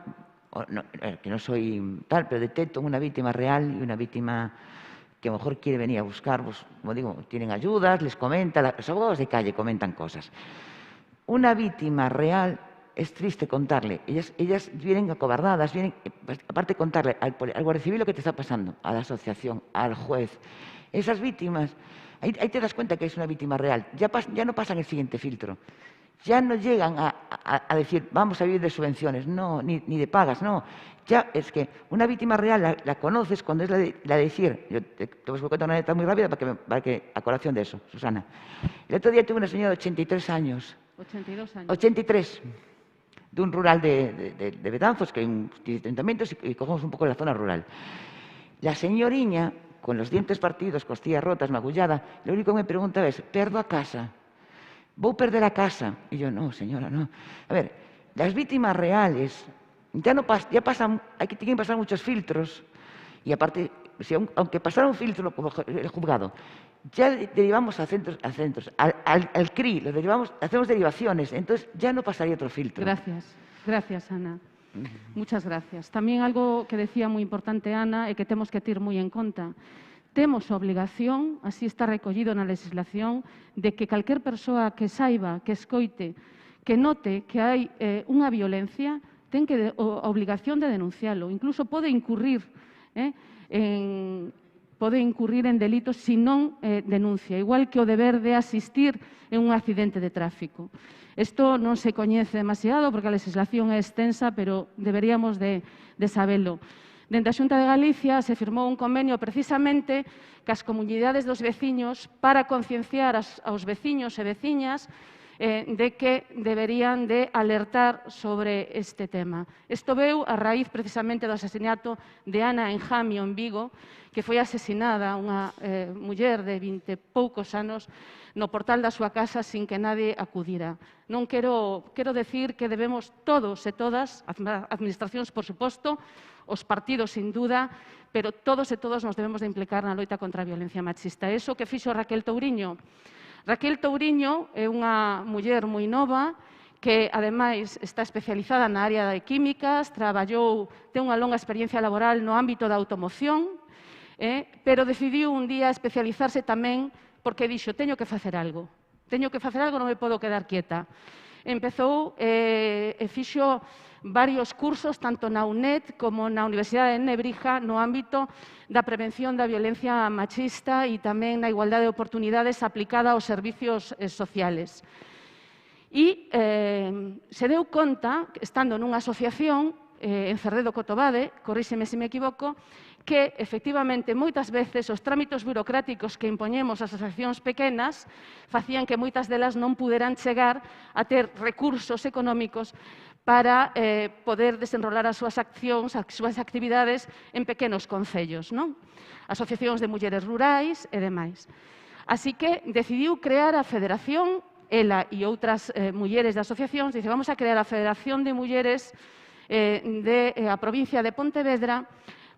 que no soy tal, pero detecto una víctima real y una víctima que a lo mejor quiere venir a buscar, pues, como digo, tienen ayudas, les comenta, los abogados de calle comentan cosas. Una víctima real es triste contarle. Ellas vienen acobardadas, vienen, pues, aparte de contarle al guardia civil lo que te está pasando, a la asociación, al juez. Esas víctimas, ahí te das cuenta que es una víctima real. Ya no pasan el siguiente filtro. Ya no llegan a decir, vamos a vivir de subvenciones, no, ni de pagas, no. Ya es que una víctima real la conoces cuando es la de decir. Yo te voy a contar una anécdota muy rápida para que a colación de eso, Susana. El otro día tuve una señora de 83 años. 82 años. 83. De un rural de Betanzos, que hay un ayuntamientos y cogemos un poco la zona rural. La señoriña, con los dientes partidos, costillas rotas, magullada, lo único que me pregunta es, ¿perdo a casa? ¿Voy a perder a casa? Y yo, no, señora, no. A ver, las víctimas reales tienen que pasar muchos filtros y aparte, aunque pasara un filtro como el juzgado, ya derivamos a centros, al CRI, lo derivamos, hacemos derivaciones, entonces ya no pasaría otro filtro. Gracias, Ana. Muchas gracias. Tamén algo que decía moi importante, Ana, é que temos que ter moi en conta. Temos a obligación, así está recollido na legislación, de que calquer persoa que saiba, que escoite, que note que hai unha violencia, ten a obligación de denuncialo. Incluso pode incurrir en delitos se non denuncia, igual que o deber de asistir en un accidente de tráfico. Isto non se coñece demasiado porque a legislación é extensa, pero deberíamos de sabelo. Dende a Xunta de Galicia se firmou un convenio precisamente cas comunidades dos veciños para concienciar aos veciños e veciñas de que deberían de alertar sobre este tema. Isto veu a raíz precisamente do asesinato de Ana Enjamio en Vigo, que foi asesinada unha muller de 20 e poucos anos no portal da súa casa sin que nadie acudira. Non quero decir que debemos todos e todas, administracións por suposto, os partidos sin duda, pero todos e todas nos debemos de implicar na loita contra a violencia machista. Eso que fixo Raquel Touriño. Raquel Touriño é unha muller moi nova que, ademais, está especializada na área de químicas, ten unha longa experiencia laboral no ámbito da automoción, pero decidiu un día especializarse tamén porque dixo, teño que facer algo, non me podo quedar quieta. Empezou e fixo varios cursos, tanto na UNED como na Universidade de Nebrija, no ámbito da prevención da violencia machista e tamén na igualdade de oportunidades aplicada aos servicios sociales. E se deu conta, estando nunha asociación en Cerredo Cotobade, corríxeme se me equivoco, que, efectivamente, moitas veces os trámites burocráticos que impoñemos ás asociacións pequenas facían que moitas delas non puderan chegar a ter recursos económicos para poder desenrolar as súas accións, as súas actividades en pequenos concellos, non? Asociacións de mulleres rurais e demais. Así que decidiu crear a Federación, ela e outras mulleres de asociacións, dice, vamos a crear a Federación de Mulleres da provincia de Pontevedra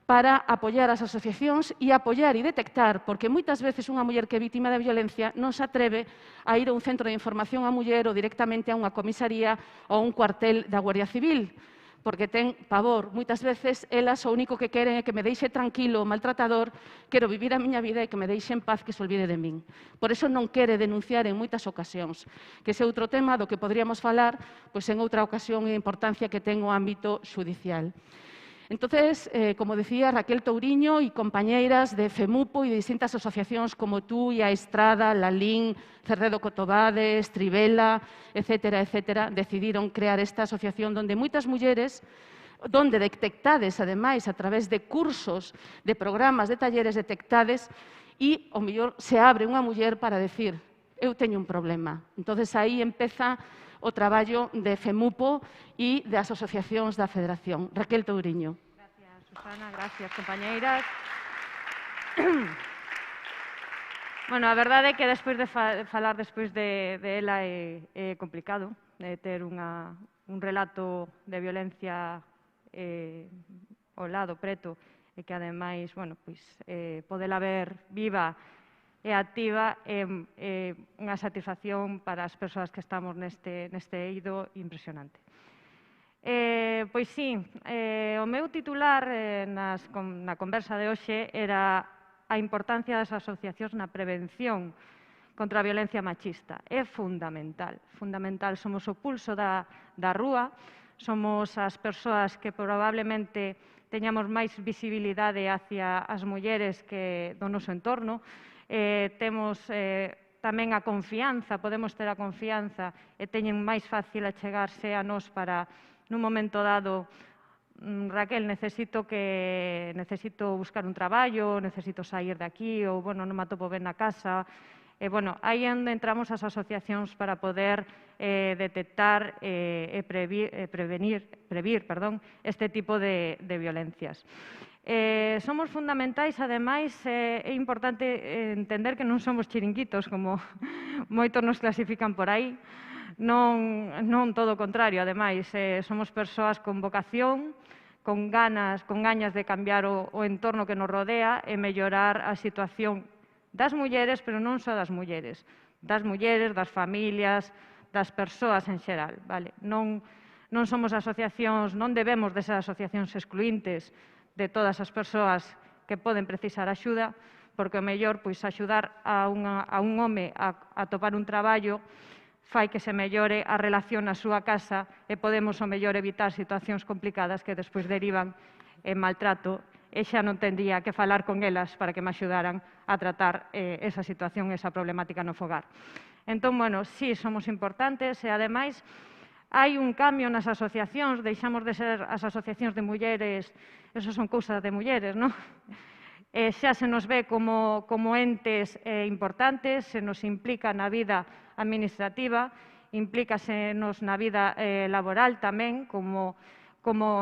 para apoiar as asociacións e apoiar e detectar, porque moitas veces unha muller que é vítima da violencia non se atreve a ir a un centro de información á muller ou directamente a unha comisaría ou a un cuartel da Guardia Civil, porque ten pavor. Moitas veces elas o único que queren é que me deixe tranquilo o maltratador, quero vivir a miña vida e que me deixe en paz, que se olvide de min. Por eso non quere denunciar en moitas ocasións, que ese outro tema do que podríamos falar pois en outra ocasión e a importancia que ten o ámbito xudicial. Entonces, como decía, Raquel Touriño y compañeiras de FEMUPO y de distintas asociacións como tú, a Estrada, Lalín, Cerredo Cotobades, Trivela, etcétera, etcétera, decidiron crear esta asociación donde moitas mulleres, donde detectades, ademais, a través de cursos, de programas, de talleres detectades, e, ao mellor, se abre unha muller para decir, eu teño un problema. Entonces, aí empeza o traballo de FEMUPO e das asociacións da Federación. Raquel Touriño. Gracias, Susana. Gracias, compañeiras. Bueno, a verdade é que despois de falar despois de ela é complicado ter un relato de violencia ao lado preto e que, ademais, bueno, pois, podela ver viva e activa é unha satisfacción para as persoas que estamos neste eido impresionante. Pois sí, o meu titular na conversa de hoxe era a importancia das asociacións na prevención contra a violencia machista. É fundamental, fundamental. Somos o pulso da rúa, somos as persoas que probablemente teñamos máis visibilidade hacia as mulleres que do noso entorno. Temos tamén a confianza, podemos ter a confianza e teñen máis fácil achegarse a nós para, nun momento dado, Raquel, necesito buscar un traballo, necesito sair de aquí, ou, bueno, non me atopo ben na casa. Bueno, aí é onde entramos as asociacións para poder detectar e previr este tipo de violencias. Somos fundamentais, ademais, é importante entender que non somos chiringuitos, como moitos nos clasifican por aí, non todo o contrario, ademais, somos persoas con vocación, con gañas de cambiar o entorno que nos rodea e mellorar a situación das mulleres, pero non só das mulleres, das familias, das persoas en xeral. Non somos asociacións, non debemos de ser asociacións excluíntes de todas as persoas que poden precisar axuda, porque o mellor axudar a un home a topar un traballo fai que se mellore a relación na súa casa e podemos o mellor evitar situacións complicadas que despois derivan en maltrato e xa non tendría que falar con elas para que me axudaran a tratar esa situación, esa problemática no fogar. Entón, bueno, sí, somos importantes e, ademais, hai un cambio nas asociacións, deixamos de ser as asociacións de mulleres, eso son cousas de mulleres, non? Xa se nos ve como entes importantes, se nos implica na vida administrativa, implícasenos na vida laboral tamén, como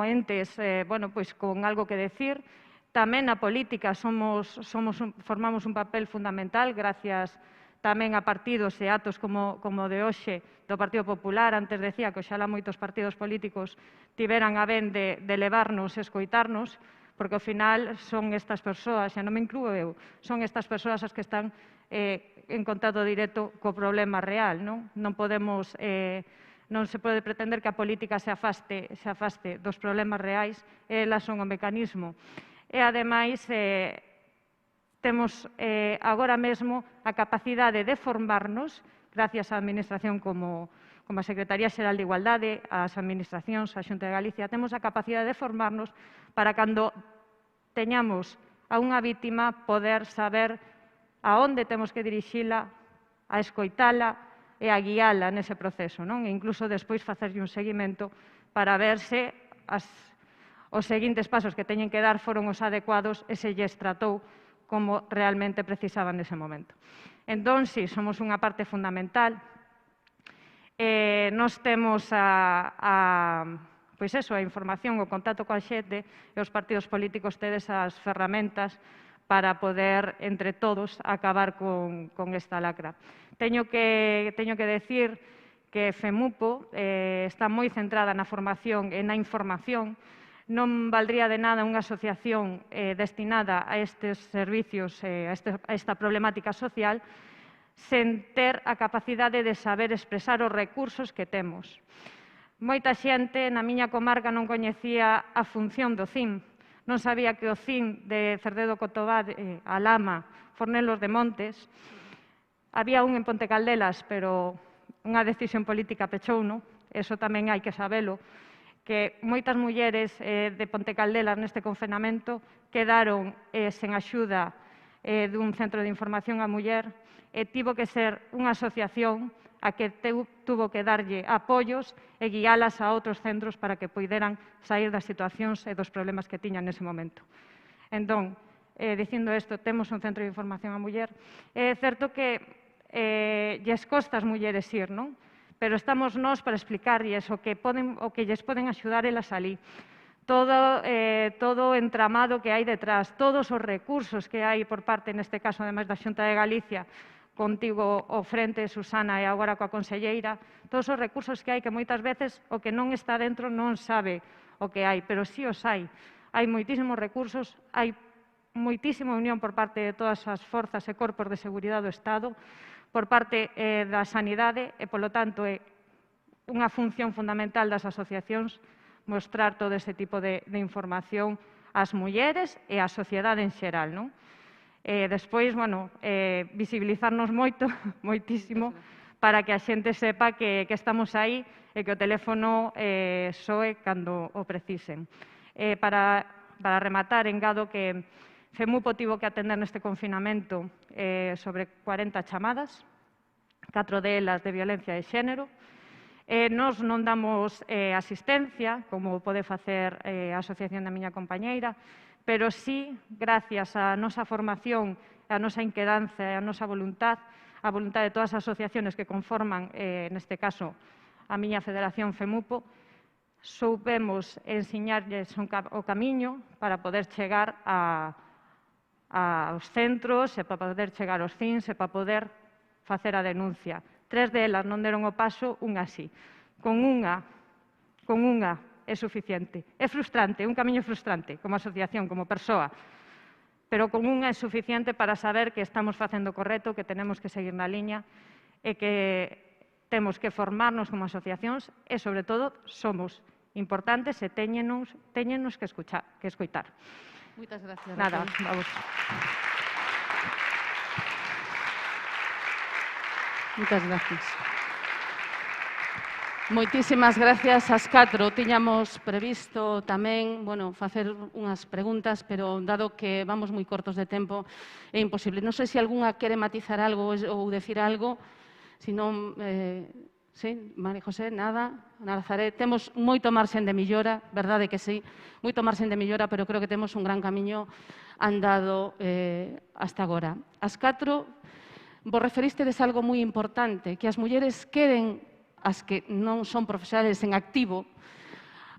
entes, bueno, pois con algo que decir. Tamén na política formamos un papel fundamental, gracias tamén a partidos e actos como de hoxe do Partido Popular. Antes decía que oxalá moitos partidos políticos tiveran a ben de levarnos e escoitarnos, porque ao final son estas persoas, xa non me incluo eu, son estas persoas as que están en contacto directo co problema real. Non se pode pretender que a política se afaste dos problemas reais, elas son o mecanismo. E, ademais, temos agora mesmo a capacidade de formarnos, gracias á Administración como a Secretaría Xeral de Igualdade, as Administracións, a Xunta de Galicia, temos a capacidade de formarnos para cando teñamos a unha vítima poder saber a onde temos que dirixila, a escoitala e a guiala nese proceso, non? E incluso despois facerlle un seguimento para ver se os seguintes pasos que teñen que dar foron os adecuados e se lles tratou como realmente precisaban nese momento. Entón, sí, somos unha parte fundamental. Nos temos a información, o contacto coa xente e os partidos políticos tedes as ferramentas para poder, entre todos, acabar con esta lacra. Teño que decir que FEMUPO está moi centrada na formación e na información. Non valdría de nada unha asociación destinada a estes servicios, a esta problemática social, sen ter a capacidade de saber expresar os recursos que temos. Moita xente na miña comarca non coñecía a función do CIM, non sabía que o CIM de Cerdedo Cotobá, a Lama, Fornelos de Montes, había un en Ponte Caldelas, pero unha decisión política pechouno, eso tamén hai que sabelo, que moitas mulleres de Ponte Caldelas neste confinamento quedaron sen axuda dun centro de información á muller e tivo que ser unha asociación a que tuvo que darlle apoios e guialas a outros centros para que poideran sair das situacións e dos problemas que tiñan nese momento. Entón, dicindo isto, temos un centro de información á muller. É certo que lles costa as mulleres ir, non? Pero estamos nós para explicarlles o que lles poden axudar elas ali. Todo o entramado que hai detrás, todos os recursos que hai por parte, neste caso, ademais da Xunta de Galicia, contigo ao frente, Susana, e agora coa conselleira, todos os recursos que hai que moitas veces o que non está dentro non sabe o que hai, pero sí os hai. Hai moitísimos recursos, hai moitísima unión por parte de todas as forzas e corpos de seguridade do Estado, por parte da sanidade e, polo tanto, é unha función fundamental das asociacións mostrar todo ese tipo de información ás mulleres e á sociedade en xeral, non? Despois, visibilizarnos moito, moitísimo, para que a xente sepa que estamos aí e que o teléfono soe cando o precisen. Para rematar, engado que FEMUPO tivo que atender neste confinamento sobre 40 chamadas, 4 delas de violencia de xénero. Nós non damos asistencia, como pode facer a asociación da miña compañeira, pero sí, gracias á nosa formación, á nosa inquedanza e á nosa voluntad, a voluntad de todas as asociaciones que conforman, neste caso, a miña federación FEMUPO, soubemos ensiñarlles o camiño para poder chegar aos centros e para poder chegar aos CINs e para poder facer a denuncia. 3 delas non deron o paso, unha sí. Con unha é suficiente. É frustrante, é un camiño frustrante, como asociación, como persoa, pero con unha é suficiente para saber que estamos facendo correcto, que tenemos que seguir na liña e que temos que formarnos como asociacións e, sobre todo, somos importantes e téñenos que escoitar. Moitas gracias. Nada, vamos. Moitas gracias. Moitísimas gracias ás 4. Tiñamos previsto tamén, facer unhas preguntas, pero dado que vamos moi cortos de tempo, é imposible. Non sei se algunha quere matizar algo ou decir algo, se non... Sí, María José, nada, Nazaret. Temos moito marxen de millora, verdade que sí, moito marxen de millora, pero creo que temos un gran camiño andado hasta agora. As 4, vos referistedes algo moi importante, que as mulleres queren, as que non son profesionales en activo,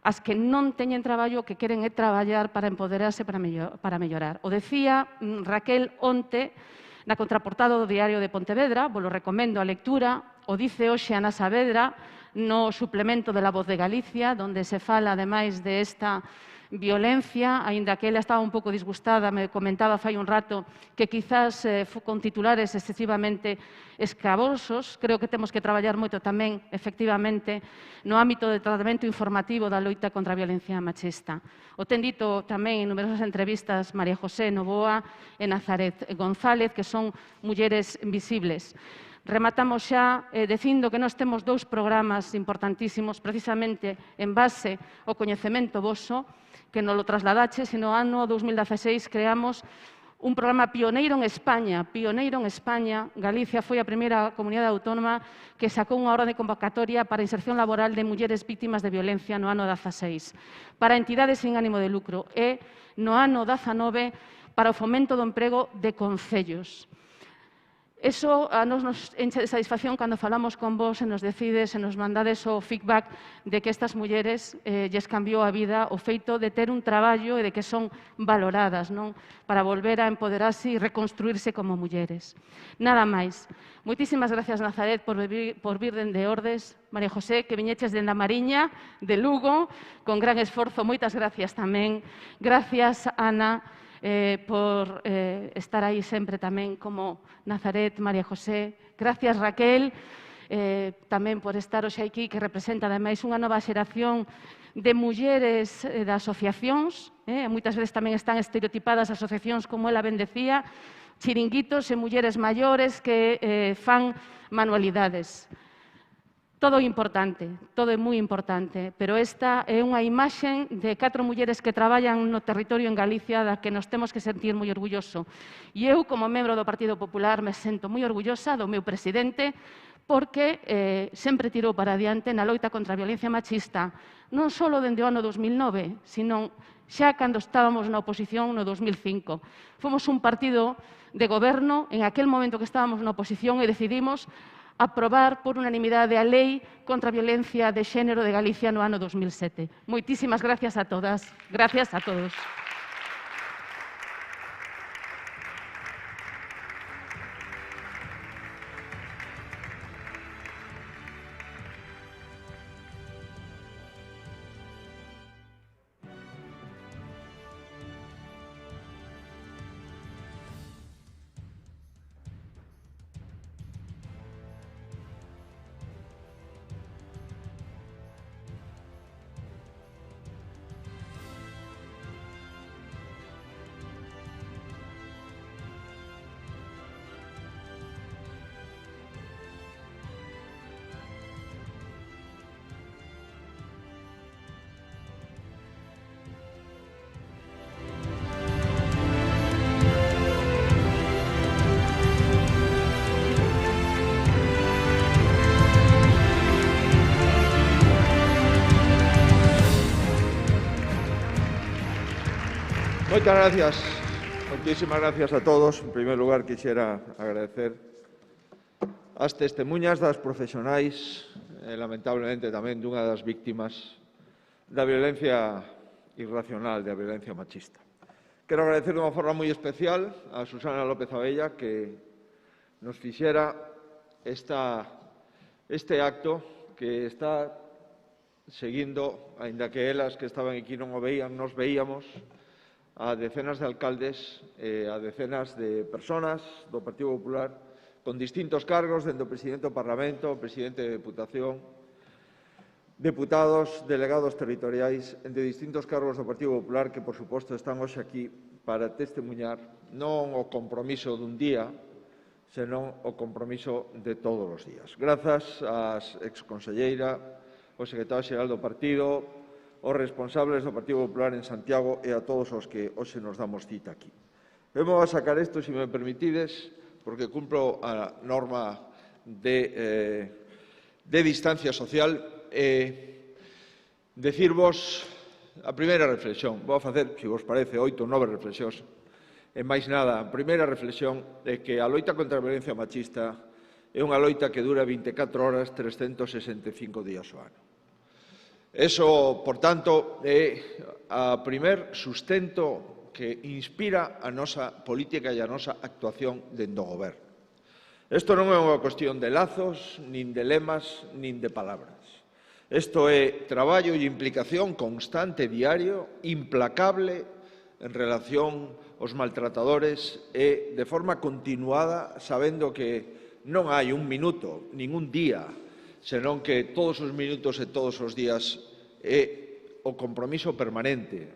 as que non teñen traballo, que queren é traballar para empoderarse, para mellorar. O decía Raquel onte, na contraportada do Diario de Pontevedra, vos lo recomendo a lectura, o dice hoxe Ana Saavedra no suplemento de La Voz de Galicia, onde se fala, ademais de esta violencia, aínda que ela estaba un pouco disgustada, me comentaba fai un rato que quizás con titulares excesivamente escravosos. Creo que temos que traballar moito tamén, efectivamente, no ámbito de tratamento informativo da loita contra a violencia machista. O ten dito tamén en numerosas entrevistas María José Novoa e Nazaret González, que son mulleres visibles. Rematamos xa dicindo que nós temos 2 programas importantísimos, precisamente en base ao coñecemento voso, que nos lo trasladaches, e no ano 2016 creamos un programa pioneiro en España. Galicia foi a primeira comunidade autónoma que sacou unha orde de convocatoria para a inserción laboral de mulleres vítimas de violencia no ano 16, para entidades sin ánimo de lucro, e no ano 19 para o fomento do emprego de concellos. Eso a nos enche de satisfacción cando falamos con vos e nos decides e nos mandades o feedback de que estas mulleres lles cambiou a vida o feito de ter un traballo e de que son valoradas, non? Para volver a empoderarse e reconstruirse como mulleres. Nada máis. Moitísimas gracias, Nazaret, por vir dende Ordes. María José, que viñeches dende a Mariña, de Lugo, con gran esforzo. Moitas gracias tamén. Gracias, Ana, por estar aí sempre tamén como Nazaret, María José. Gracias, Raquel, tamén por estar hoxe aquí, que representa ademais unha nova xeración de mulleres de asociacións. Moitas veces tamén están estereotipadas asociacións como ela ben decía, chiringuitos e mulleres maiores que fan manualidades. Todo importante, todo é moi importante, pero esta é unha imaxe de 4 mulleres que traballan no territorio en Galicia da que nos temos que sentir moi orgulloso. E eu, como membro do Partido Popular, me sento moi orgullosa do meu presidente porque sempre tirou para adiante na loita contra a violencia machista, non só dende o ano 2009, sino xa cando estábamos na oposición no 2005. Fomos un partido de goberno en aquel momento que estábamos na oposición e decidimos aprobar por unanimidade a Lei contra a Violencia de Xénero de Galicia no ano 2007. Moitísimas gracias a todas. Gracias a todos. Moitas gracias. Moitísimas gracias a todos. En primer lugar, quixera agradecer as testemunhas das profesionais e, lamentablemente, tamén dunha das víctimas da violencia irracional, da violencia machista. Quero agradecer de unha forma moi especial a Susana López Abella que nos fixera este acto que está seguindo, aínda que elas que estaban aquí non o veían, nos veíamos, a decenas de alcaldes e a decenas de persoas do Partido Popular con distintos cargos, dende o presidente do Parlamento, o presidente de Deputación, deputados, delegados territoriais, de distintos cargos do Partido Popular que, por suposto, están hoxe aquí para testemunhar non o compromiso dun día, senón o compromiso de todos os días. Grazas ás exconselleira, ao secretario xeral do partido, os responsables do Partido Popular en Santiago e a todos os que hoxe nos damos cita aquí. Eu me vou a sacar isto, se me permitides, porque cumplo a norma de distancia social e decirvos a primeira reflexión. Vou a facer, se vos parece, 8 ou 9 reflexións. E máis nada, a primeira reflexión é que a loita contra a violencia machista é unha loita que dura 24 horas, 365 días ao ano. Eso, por tanto, é a primer sustento que inspira a nosa política e a nosa actuación dentro do goberno. Isto non é unha cuestión de lazos, nin de lemas, nin de palabras. Isto é traballo e implicación constante, diario, implacable en relación aos maltratadores e de forma continuada, sabendo que non hai un minuto, nin un día, senón que todos os minutos e todos os días é o compromiso permanente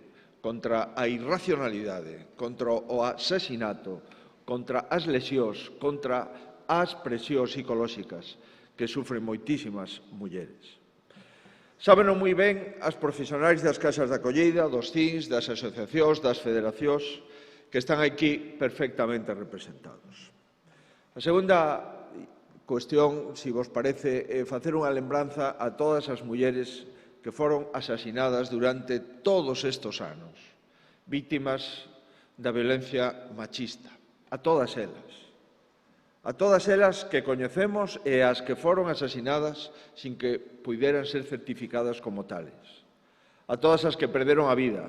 contra a irracionalidade, contra o asesinato, contra as lesións, contra as presións psicolóxicas que sufren moitísimas mulleres. Sábeno moi ben as profesionais das casas de acolleida, dos CINS, das asociacións, das federacións, que están aquí perfectamente representados. A segunda cuestión, se vos parece, é facer unha lembranza a todas as mulleres que foron asasinadas durante todos estes anos, vítimas da violencia machista, a todas elas. A todas elas que coñecemos e as que foron asasinadas sin que puideran ser certificadas como tales. A todas as que perderon a vida,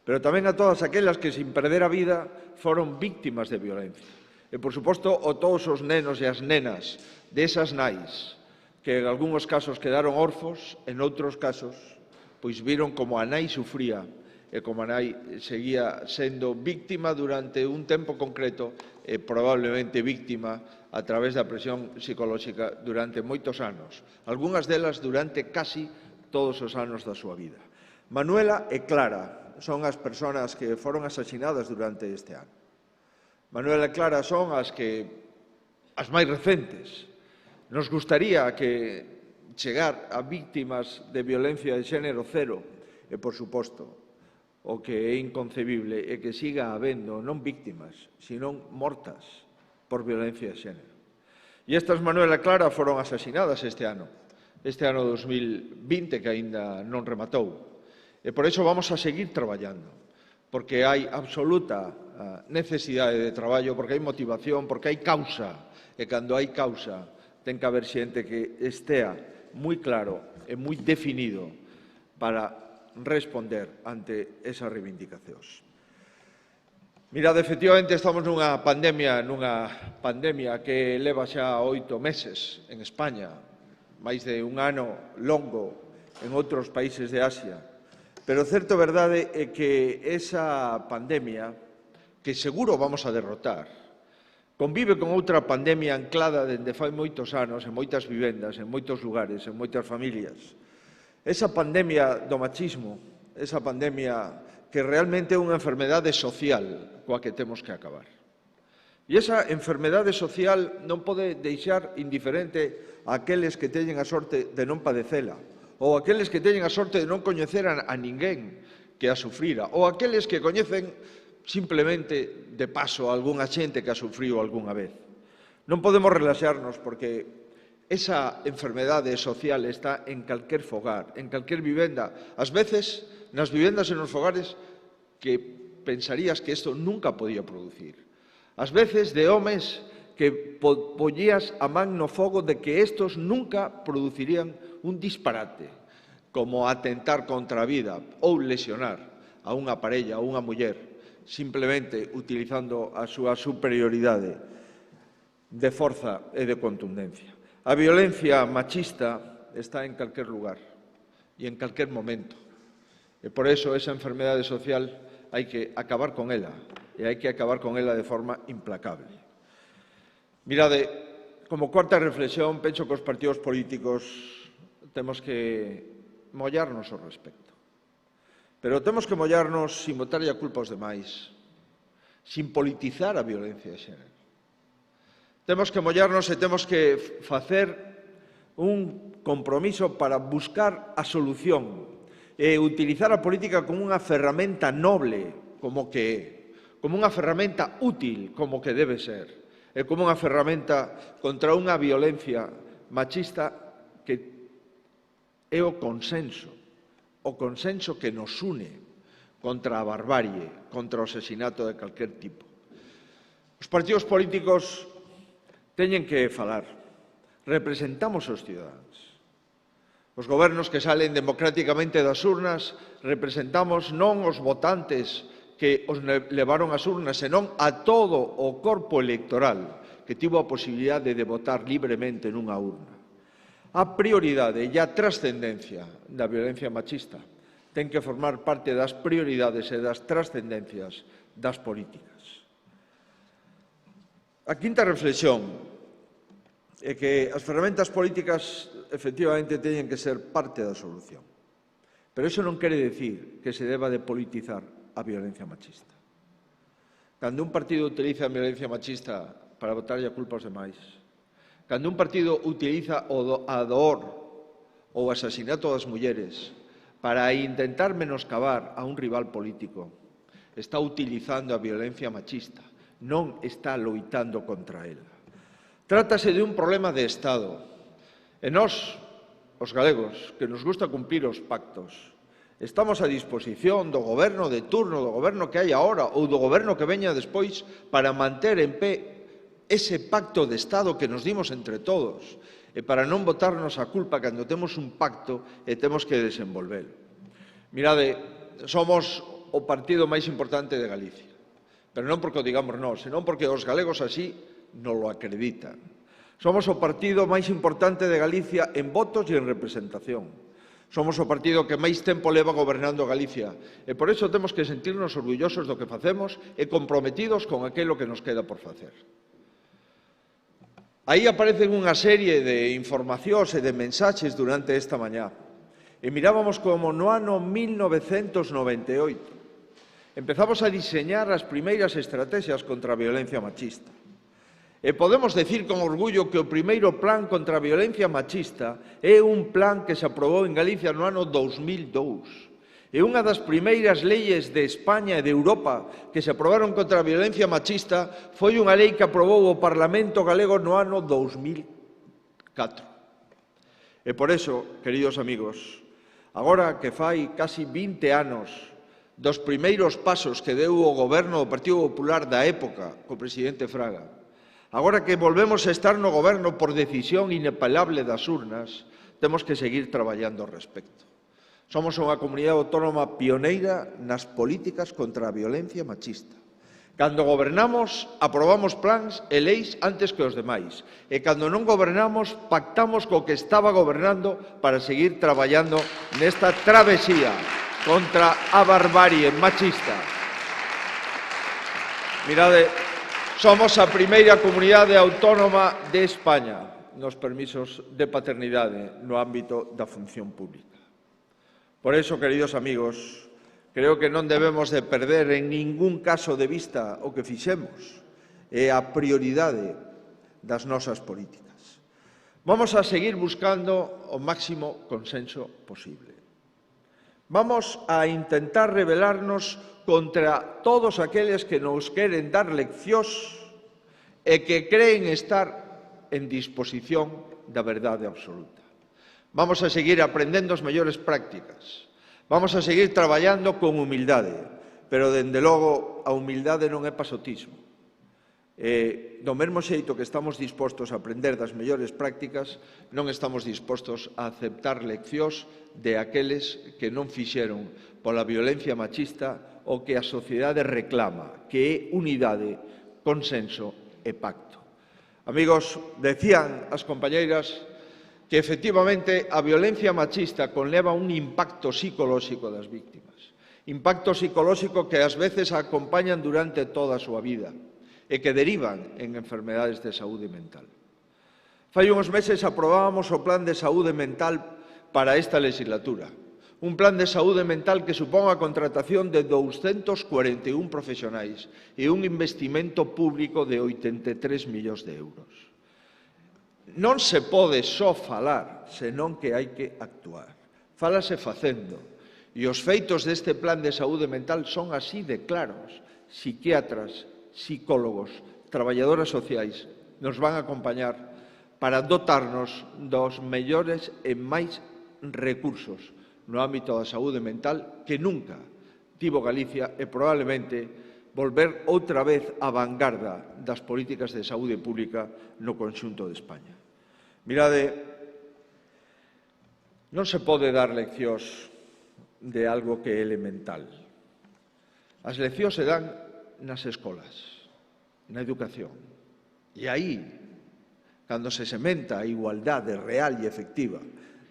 pero tamén a todas aquelas que sin perder a vida foron víctimas de violencia. E, por suposto, a todos os nenos e as nenas desas nais que en algúns casos quedaron orfos, en outros casos, pois viron como a nai sufría e como a nai seguía sendo víctima durante un tempo concreto e probablemente víctima a través da presión psicolóxica durante moitos anos, algunhas delas durante casi todos os anos da súa vida. Manuela e Clara son as persoas que foron asasinadas durante este ano. Manuela e Clara son as máis recentes. Nos gustaría que chegar a víctimas de violencia de xénero cero e, por suposto, o que é inconcebible é que siga habendo non víctimas, senón mortas por violencia de xénero. E estas Manuela e Clara foron asasinadas este ano 2020, que aínda non rematou. E por iso vamos a seguir traballando, porque hai absoluta necesidade de traballo, porque hai motivación, porque hai causa, e cando hai causa ten que haber xente que estea moi claro e moi definido para responder ante esas reivindicacións. Mirad, efectivamente, estamos nunha pandemia que leva xa 8 meses en España, máis de un ano longo en outros países de Asia. Pero certo verdade é que esa pandemia, que seguro vamos a derrotar, convive con outra pandemia anclada dende fai moitos anos en moitas vivendas, en moitos lugares, en moitas familias. Esa pandemia do machismo, esa pandemia que realmente é unha enfermedade social coa que temos que acabar. E esa enfermedade social non pode deixar indiferente a aqueles que teñen a sorte de non padecela, ou aqueles que teñen a sorte de non coñecer a ninguén que a sufrira, ou aqueles que coñecen simplemente de paso a algunha xente que a sufriu algunha vez. Non podemos relaxarnos porque esa enfermedade social está en calquer fogar, en calquer vivenda. Ás veces, nas vivendas e nos fogares que pensarías que isto nunca podía producir. Ás veces de homes que poñías a man no fogo de que estos nunca producirían un disparate, como atentar contra a vida ou lesionar a unha parella ou unha muller, simplemente utilizando a súa superioridade de forza e de contundencia. A violencia machista está en calquer lugar e en calquer momento. E por iso esa enfermedade social hai que acabar con ela, e hai que acabar con ela de forma implacable. Mirade, como cuarta reflexión, penso que os partidos políticos temos que mollarnos ao respecto. Pero temos que mollarnos sin botarlle a culpa aos demais, sin politizar a violencia de xénero. Temos que mollarnos e temos que facer un compromiso para buscar a solución e utilizar a política como unha ferramenta noble, como que é, como unha ferramenta útil, como que debe ser, e como unha ferramenta contra unha violencia machista que é o consenso que nos une contra a barbarie, contra o asesinato de calquer tipo. Os partidos políticos teñen que falar. Representamos os cidadáns. Os gobernos que salen democráticamente das urnas representamos non os votantes que os levaron ás urnas, senón a todo o corpo electoral que tivo a posibilidade de votar libremente nunha urna. A prioridade e a trascendencia da violencia machista ten que formar parte das prioridades e das trascendencias das políticas. A quinta reflexión é que as ferramentas políticas efectivamente teñen que ser parte da solución. Pero iso non quere dicir que se deba de politizar a violencia machista. Cando un partido utiliza a violencia machista para botarlle a culpa aos demais, cando un partido utiliza a dor ou o asasinato das mulleres para intentar menoscabar a un rival político, está utilizando a violencia machista, non está loitando contra ela. Trátase de un problema de Estado. E nós, os galegos, que nos gusta cumplir os pactos, estamos a disposición do goberno de turno, do goberno que hai agora ou do goberno que veña despois para manter en pé ese pacto de Estado que nos dimos entre todos, e para non botarnos a culpa cando temos un pacto e temos que desenvolvelo. Mirade, somos o partido máis importante de Galicia, pero non porque o digamos nós, senón porque os galegos así non lo acreditan. Somos o partido máis importante de Galicia en votos e en representación. Somos o partido que máis tempo leva gobernando Galicia e por iso temos que sentirnos orgullosos do que facemos e comprometidos con aquilo que nos queda por facer. Aí aparecen unha serie de informacións e de mensaxes durante esta mañá. E mirábamos como no ano 1998 empezamos a diseñar as primeiras estrategias contra a violencia machista. E podemos decir con orgullo que o primeiro plan contra a violencia machista é un plan que se aprobou en Galicia no ano 2002. E unha das primeiras leyes de España e de Europa que se aprobaron contra a violencia machista foi unha lei que aprobou o Parlamento galego no ano 2004. E por eso, queridos amigos, agora que fai casi 20 anos dos primeiros pasos que deu o goberno do Partido Popular da época co presidente Fraga, agora que volvemos a estar no goberno por decisión inapelable das urnas, temos que seguir traballando ao respecto. Somos unha comunidade autónoma pioneira nas políticas contra a violencia machista. Cando gobernamos, aprobamos plans e leis antes que os demais. E cando non gobernamos, pactamos co que estaba gobernando para seguir traballando nesta travesía contra a barbarie machista. Mirade, somos a primeira comunidade autónoma de España nos permisos de paternidade no ámbito da función pública. Por iso, queridos amigos, creo que non debemos de perder en ningún caso de vista o que fixemos e a prioridade das nosas políticas. Vamos a seguir buscando o máximo consenso posible. Vamos a intentar rebelarnos contra todos aqueles que nos queren dar leccións e que creen estar en disposición da verdade absoluta. Vamos a seguir aprendendo as mellores prácticas. Vamos a seguir traballando con humildade, pero, dende logo, a humildade non é pasotismo. Do mesmo xeito que estamos dispostos a aprender das mellores prácticas, non estamos dispostos a aceptar leccións de aqueles que non fixeron pola violencia machista o que a sociedade reclama, que é unidade, consenso e pacto. Amigos, decían as compañeiras que efectivamente a violencia machista conleva un impacto psicolóxico das víctimas. Impacto psicolóxico que ás veces a acompañan durante toda a súa vida e que derivan en enfermedades de saúde mental. Fai uns meses aprobábamos o Plan de Saúde Mental para esta legislatura. Un plan de saúde mental que supón a contratación de 241 profesionais e un investimento público de 83 millóns de euros. Non se pode só falar, senón que hai que actuar. Fálase facendo. E os feitos deste plan de saúde mental son así de claros. Psiquiatras, psicólogos, traballadoras sociais nos van a acompañar para dotarnos dos mellores e máis recursos no ámbito da saúde mental que nunca tivo Galicia e probablemente volver outra vez á vanguarda das políticas de saúde pública no conxunto de España. Mirade, non se pode dar leccións de algo que é elemental. As leccións se dan nas escolas, na educación. E aí, cando se sementa a igualdade real e efectiva,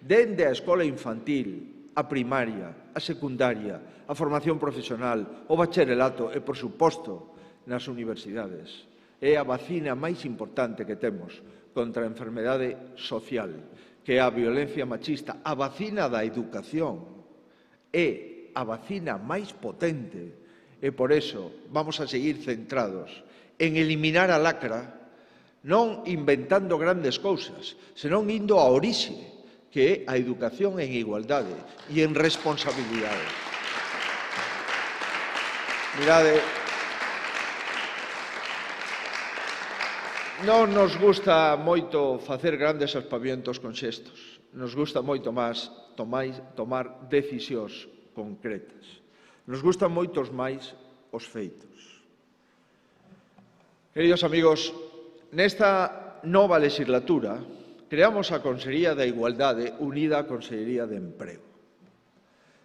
dende a escola infantil, a primaria, a secundaria, a formación profesional, o bacharelato e, por suposto, nas universidades, é a vacina máis importante que temos contra a enfermedade social, que é a violencia machista. A vacina da educación é a vacina máis potente. E por iso vamos a seguir centrados en eliminar a lacra, non inventando grandes cousas, senón indo á orixe, que é a educación en igualdade e en responsabilidade. Mirade, non nos gusta moito facer grandes aspavientos con xestos. Nos gusta moito máis tomar decisións concretas. Nos gustan moitos máis os feitos. Queridos amigos, nesta nova legislatura creamos a Consellería da Igualdade unida á Consellería de Emprego.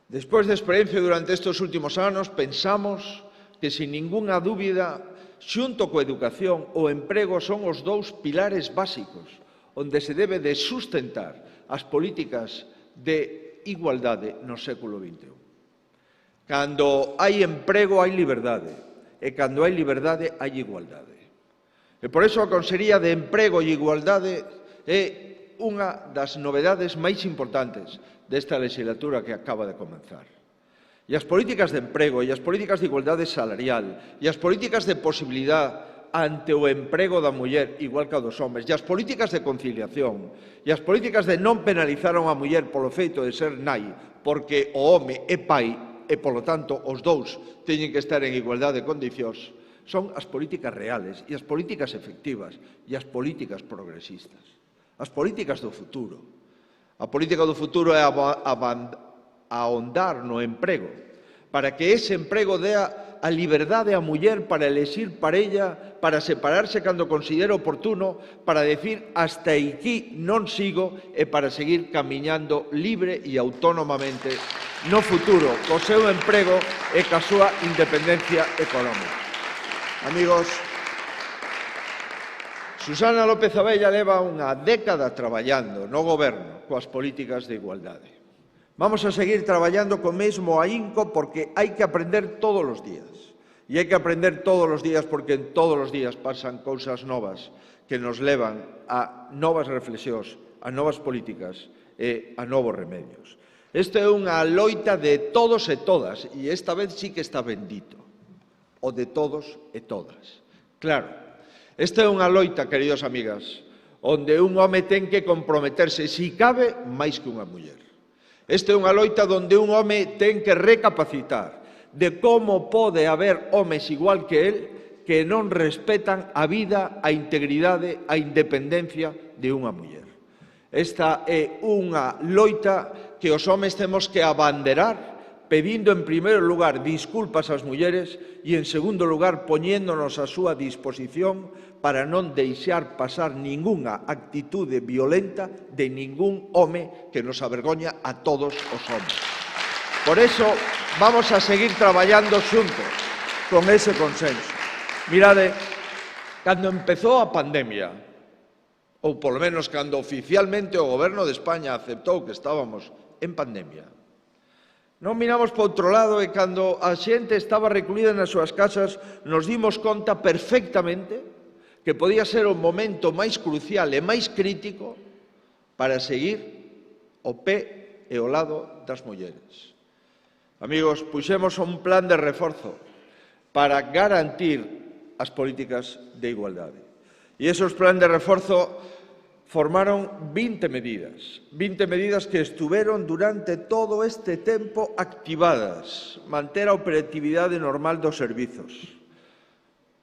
Despois de experiencia durante estes últimos anos, pensamos que, sin ningunha dúbida, xunto coa educación, o emprego son os dous pilares básicos onde se debe de sustentar as políticas de igualdade no século XXI. Cando hai emprego, hai liberdade, e cando hai liberdade, hai igualdade. E por iso a Consellería de Emprego e Igualdade é unha das novedades máis importantes desta legislatura que acaba de comenzar. E as políticas de emprego e as políticas de igualdade salarial e as políticas de posibilidade ante o emprego da muller igual que a dos homes e as políticas de conciliación e as políticas de non penalizar a unha muller polo feito de ser nai porque o home é pai e, polo tanto, os dous teñen que estar en igualdade de condicións, son as políticas reales e as políticas efectivas e as políticas progresistas. As políticas do futuro. A política do futuro é ahondar no emprego, para que ese emprego dea a liberdade á muller para elexir parella, para separarse cando considere oportuno, para decir hasta aquí non sigo e para seguir camiñando libre e autónomamente no futuro, co seu emprego e ca súa independencia económica. Amigos, Susana López Abella leva unha década traballando no goberno coas políticas de igualdade. Vamos a seguir traballando co mesmo ahínco porque hai que aprender todos os días. E hai que aprender todos os días porque en todos os días pasan cousas novas que nos levan a novas reflexións, a novas políticas e a novos remedios. Esta é unha loita de todos e todas, e esta vez sí que está bendito. O de todos e todas. Claro, esta é unha loita, queridos amigas, onde un home ten que comprometerse, si cabe, máis que unha muller. Esta é unha loita onde un home ten que recapacitar de como pode haber homes igual que él que non respetan a vida, a integridade, a independencia de unha muller. Esta é unha loita que os homes temos que abanderar pedindo en primeiro lugar disculpas ás mulleres e en segundo lugar poñéndonos a súa disposición para non deixar pasar ningunha actitude violenta de ningún home que nos avergoña a todos os homes. Por eso vamos a seguir traballando xuntos con ese consenso. Mirade, cando empezou a pandemia, ou polo menos cando oficialmente o Goberno de España aceptou que estábamos en pandemia, non miramos para outro lado e cando a xente estaba recluída nas súas casas nos dimos conta perfectamente que podía ser o momento máis crucial e máis crítico para seguir o pé e o lado das mulleres. Amigos, puxemos un plan de reforzo para garantir as políticas de igualdade. E esos plan de reforzo formaron 20 medidas que estuveron durante todo este tempo activadas, manter a operatividade normal dos servizos.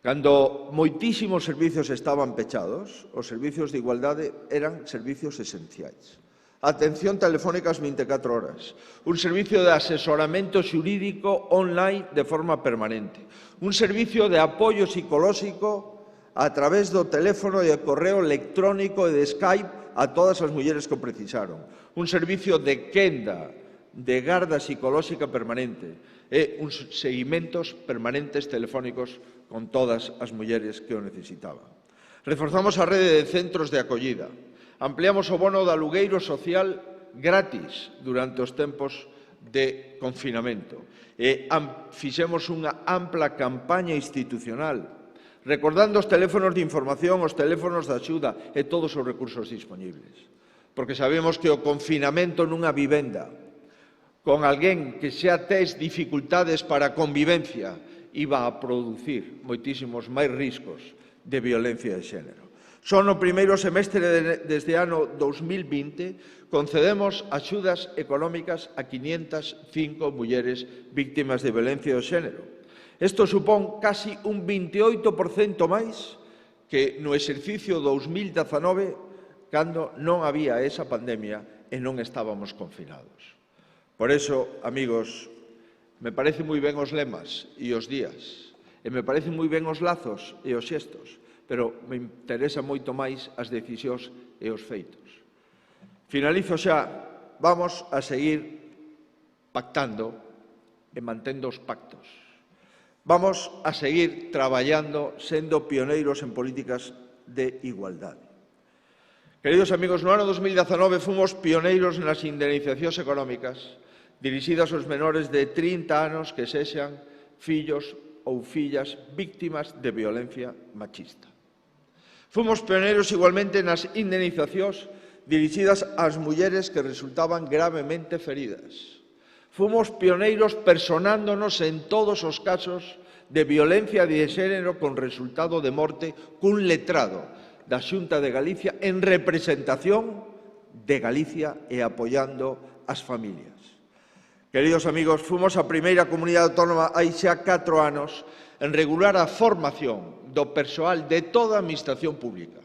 Cando moitísimos servizos estaban pechados, os servizos de igualdade eran servizos esenciais. Atención telefónica as 24 horas, un servicio de asesoramento xurídico online de forma permanente, un servicio de apoio psicolóxico a través do teléfono e do correo electrónico e de Skype a todas as mulleres que o precisaron. Un servicio de quenda, de garda psicolóxica permanente e uns seguimentos permanentes telefónicos con todas as mulleres que o necesitaban. Reforzamos a rede de centros de acollida. Ampliamos o bono de alugueiro social gratis durante os tempos de confinamento. E fixemos unha ampla campaña institucional recordando os teléfonos de información, os teléfonos de axuda e todos os recursos disponibles. Porque sabemos que o confinamento nunha vivenda con alguén que xa tes dificultades para a convivencia iba a producir moitísimos máis riscos de violencia de xénero. Só no primeiro semestre desde ano 2020 concedemos axudas económicas a 505 mulleres víctimas de violencia de xénero. Isto supón casi un 28% máis que no exercicio 2019, cando non había esa pandemia e non estábamos confinados. Por eso, amigos, me parecen moi ben os lemas e os días, e me parecen moi ben os lazos e os xestos, pero me interesa moito máis as decisións e os feitos. Finalizo xa. Vamos a seguir pactando e mantendo os pactos. Vamos a seguir traballando sendo pioneiros en políticas de igualdade. Queridos amigos, no ano 2019 fomos pioneiros nas indemnizacións económicas dirixidas aos menores de 30 anos que sexan fillos ou fillas víctimas de violencia machista. Fomos pioneiros igualmente nas indemnizacións dirixidas ás mulleres que resultaban gravemente feridas. Fomos pioneiros personándonos en todos os casos de violencia de xénero con resultado de morte cun letrado da Xunta de Galicia en representación de Galicia e apoiando as familias. Queridos amigos, fomos a primeira comunidade autónoma hai xa 4 anos en regular a formación do persoal de toda a administración pública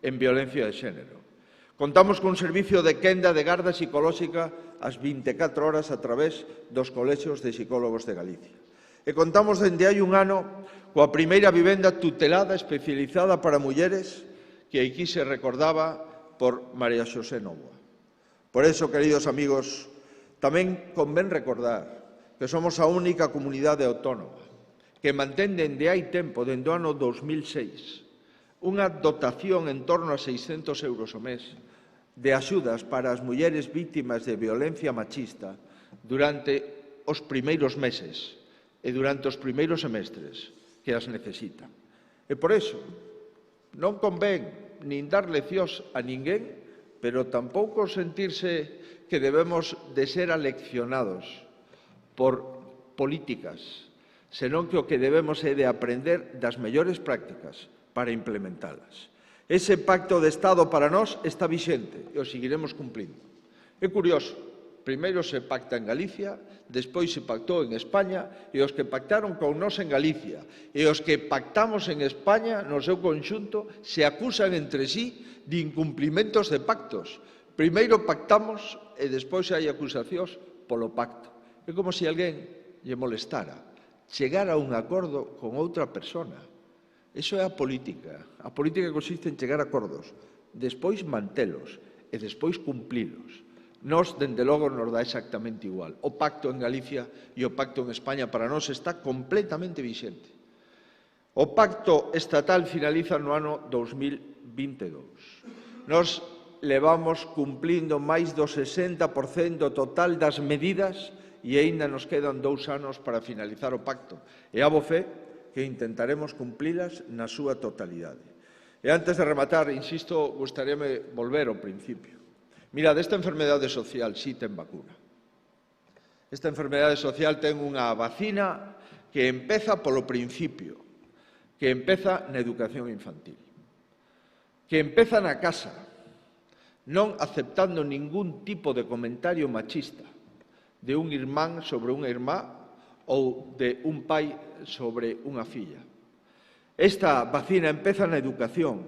en violencia de xénero. Contamos cun servicio de quenda de garda psicolóxica ás 24 horas a través dos colexios de psicólogos de Galicia. E contamos dende hai un ano coa primeira vivenda tutelada especializada para mulleres que aquí se recordaba por María Xosé Novoa. Por eso, queridos amigos, tamén convén recordar que somos a única comunidade autónoma que mantén dende hai tempo, dende o ano 2006, unha dotación en torno a 600 euros ao mes de axudas para as mulleres víctimas de violencia machista durante os primeiros meses e durante os primeiros semestres que as necesitan. E por iso, non convén nin dar leccións a ninguén, pero tampouco sentirse que debemos de ser aleccionados por políticas, senón que o que debemos é de aprender das mellores prácticas para implementalas. Ese pacto de Estado para nós está vixente e o seguiremos cumplindo. É curioso, primeiro se pacta en Galicia, despois se pactou en España e os que pactaron con nós en Galicia e os que pactamos en España no seu conxunto se acusan entre sí de incumplimentos de pactos. Primeiro pactamos e despois hai acusacións polo pacto. É como se alguén lle molestara chegar a un acordo con outra persona. Iso é a política. A política consiste en chegar a acordos, despois mantelos e despois cumplilos. Nos, dende logo, nos dá exactamente igual. O pacto en Galicia e o pacto en España para nós está completamente vixente. O pacto estatal finaliza no ano 2022. Nos levamos cumplindo máis do 60% total das medidas e aínda nos quedan 2 anos para finalizar o pacto. E a bo fe que intentaremos cumplilas na súa totalidade. E antes de rematar, insisto, gustaríame volver ao principio. Mirad, esta enfermedade social sí ten vacuna. Esta enfermedade social ten unha vacina que empeza polo principio, que empeza na educación infantil, que empeza na casa, non aceptando ningún tipo de comentario machista de un irmán sobre unha irmá ou de un pai sobre unha filla. Esta vacina empeza na educación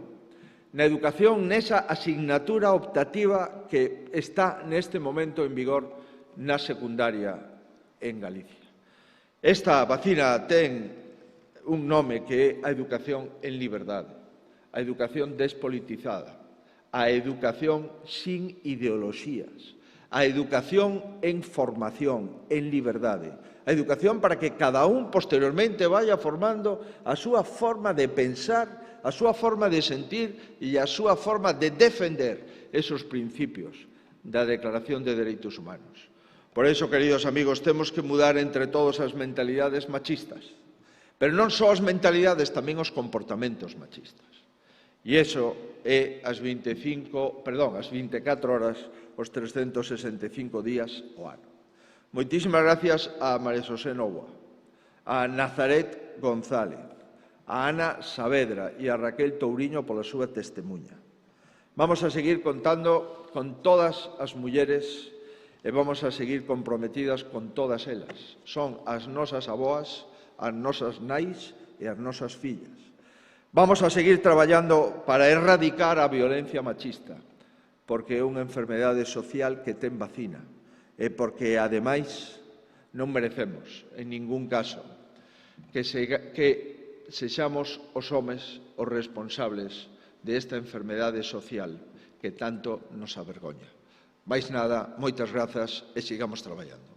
nesa asignatura optativa que está neste momento en vigor na secundaria en Galicia. Esta vacina ten un nome que é a educación en liberdade, a educación despolitizada, a educación sin ideoloxías, a educación en formación, en liberdade, a educación para que cada un posteriormente vaya formando a súa forma de pensar, a súa forma de sentir e a súa forma de defender esos principios da Declaración de Dereitos Humanos. Por iso, queridos amigos, temos que mudar entre todos as mentalidades machistas, pero non só as mentalidades, tamén os comportamentos machistas. E iso é as 24 horas, os 365 días ao ano. Moitísimas gracias a María Xosé Novoa, a Nazaret González, a Ana Saavedra e a Raquel Touriño pola súa testemunha. Vamos a seguir contando con todas as mulleres e vamos a seguir comprometidas con todas elas. Son as nosas aboas, as nosas nais e as nosas fillas. Vamos a seguir traballando para erradicar a violencia machista, porque é unha enfermedade social que ten vacina e porque, ademais, non merecemos, en ningún caso, que sexamos os homes os responsables desta enfermedade social que tanto nos avergoña. Máis nada, moitas grazas e sigamos traballando.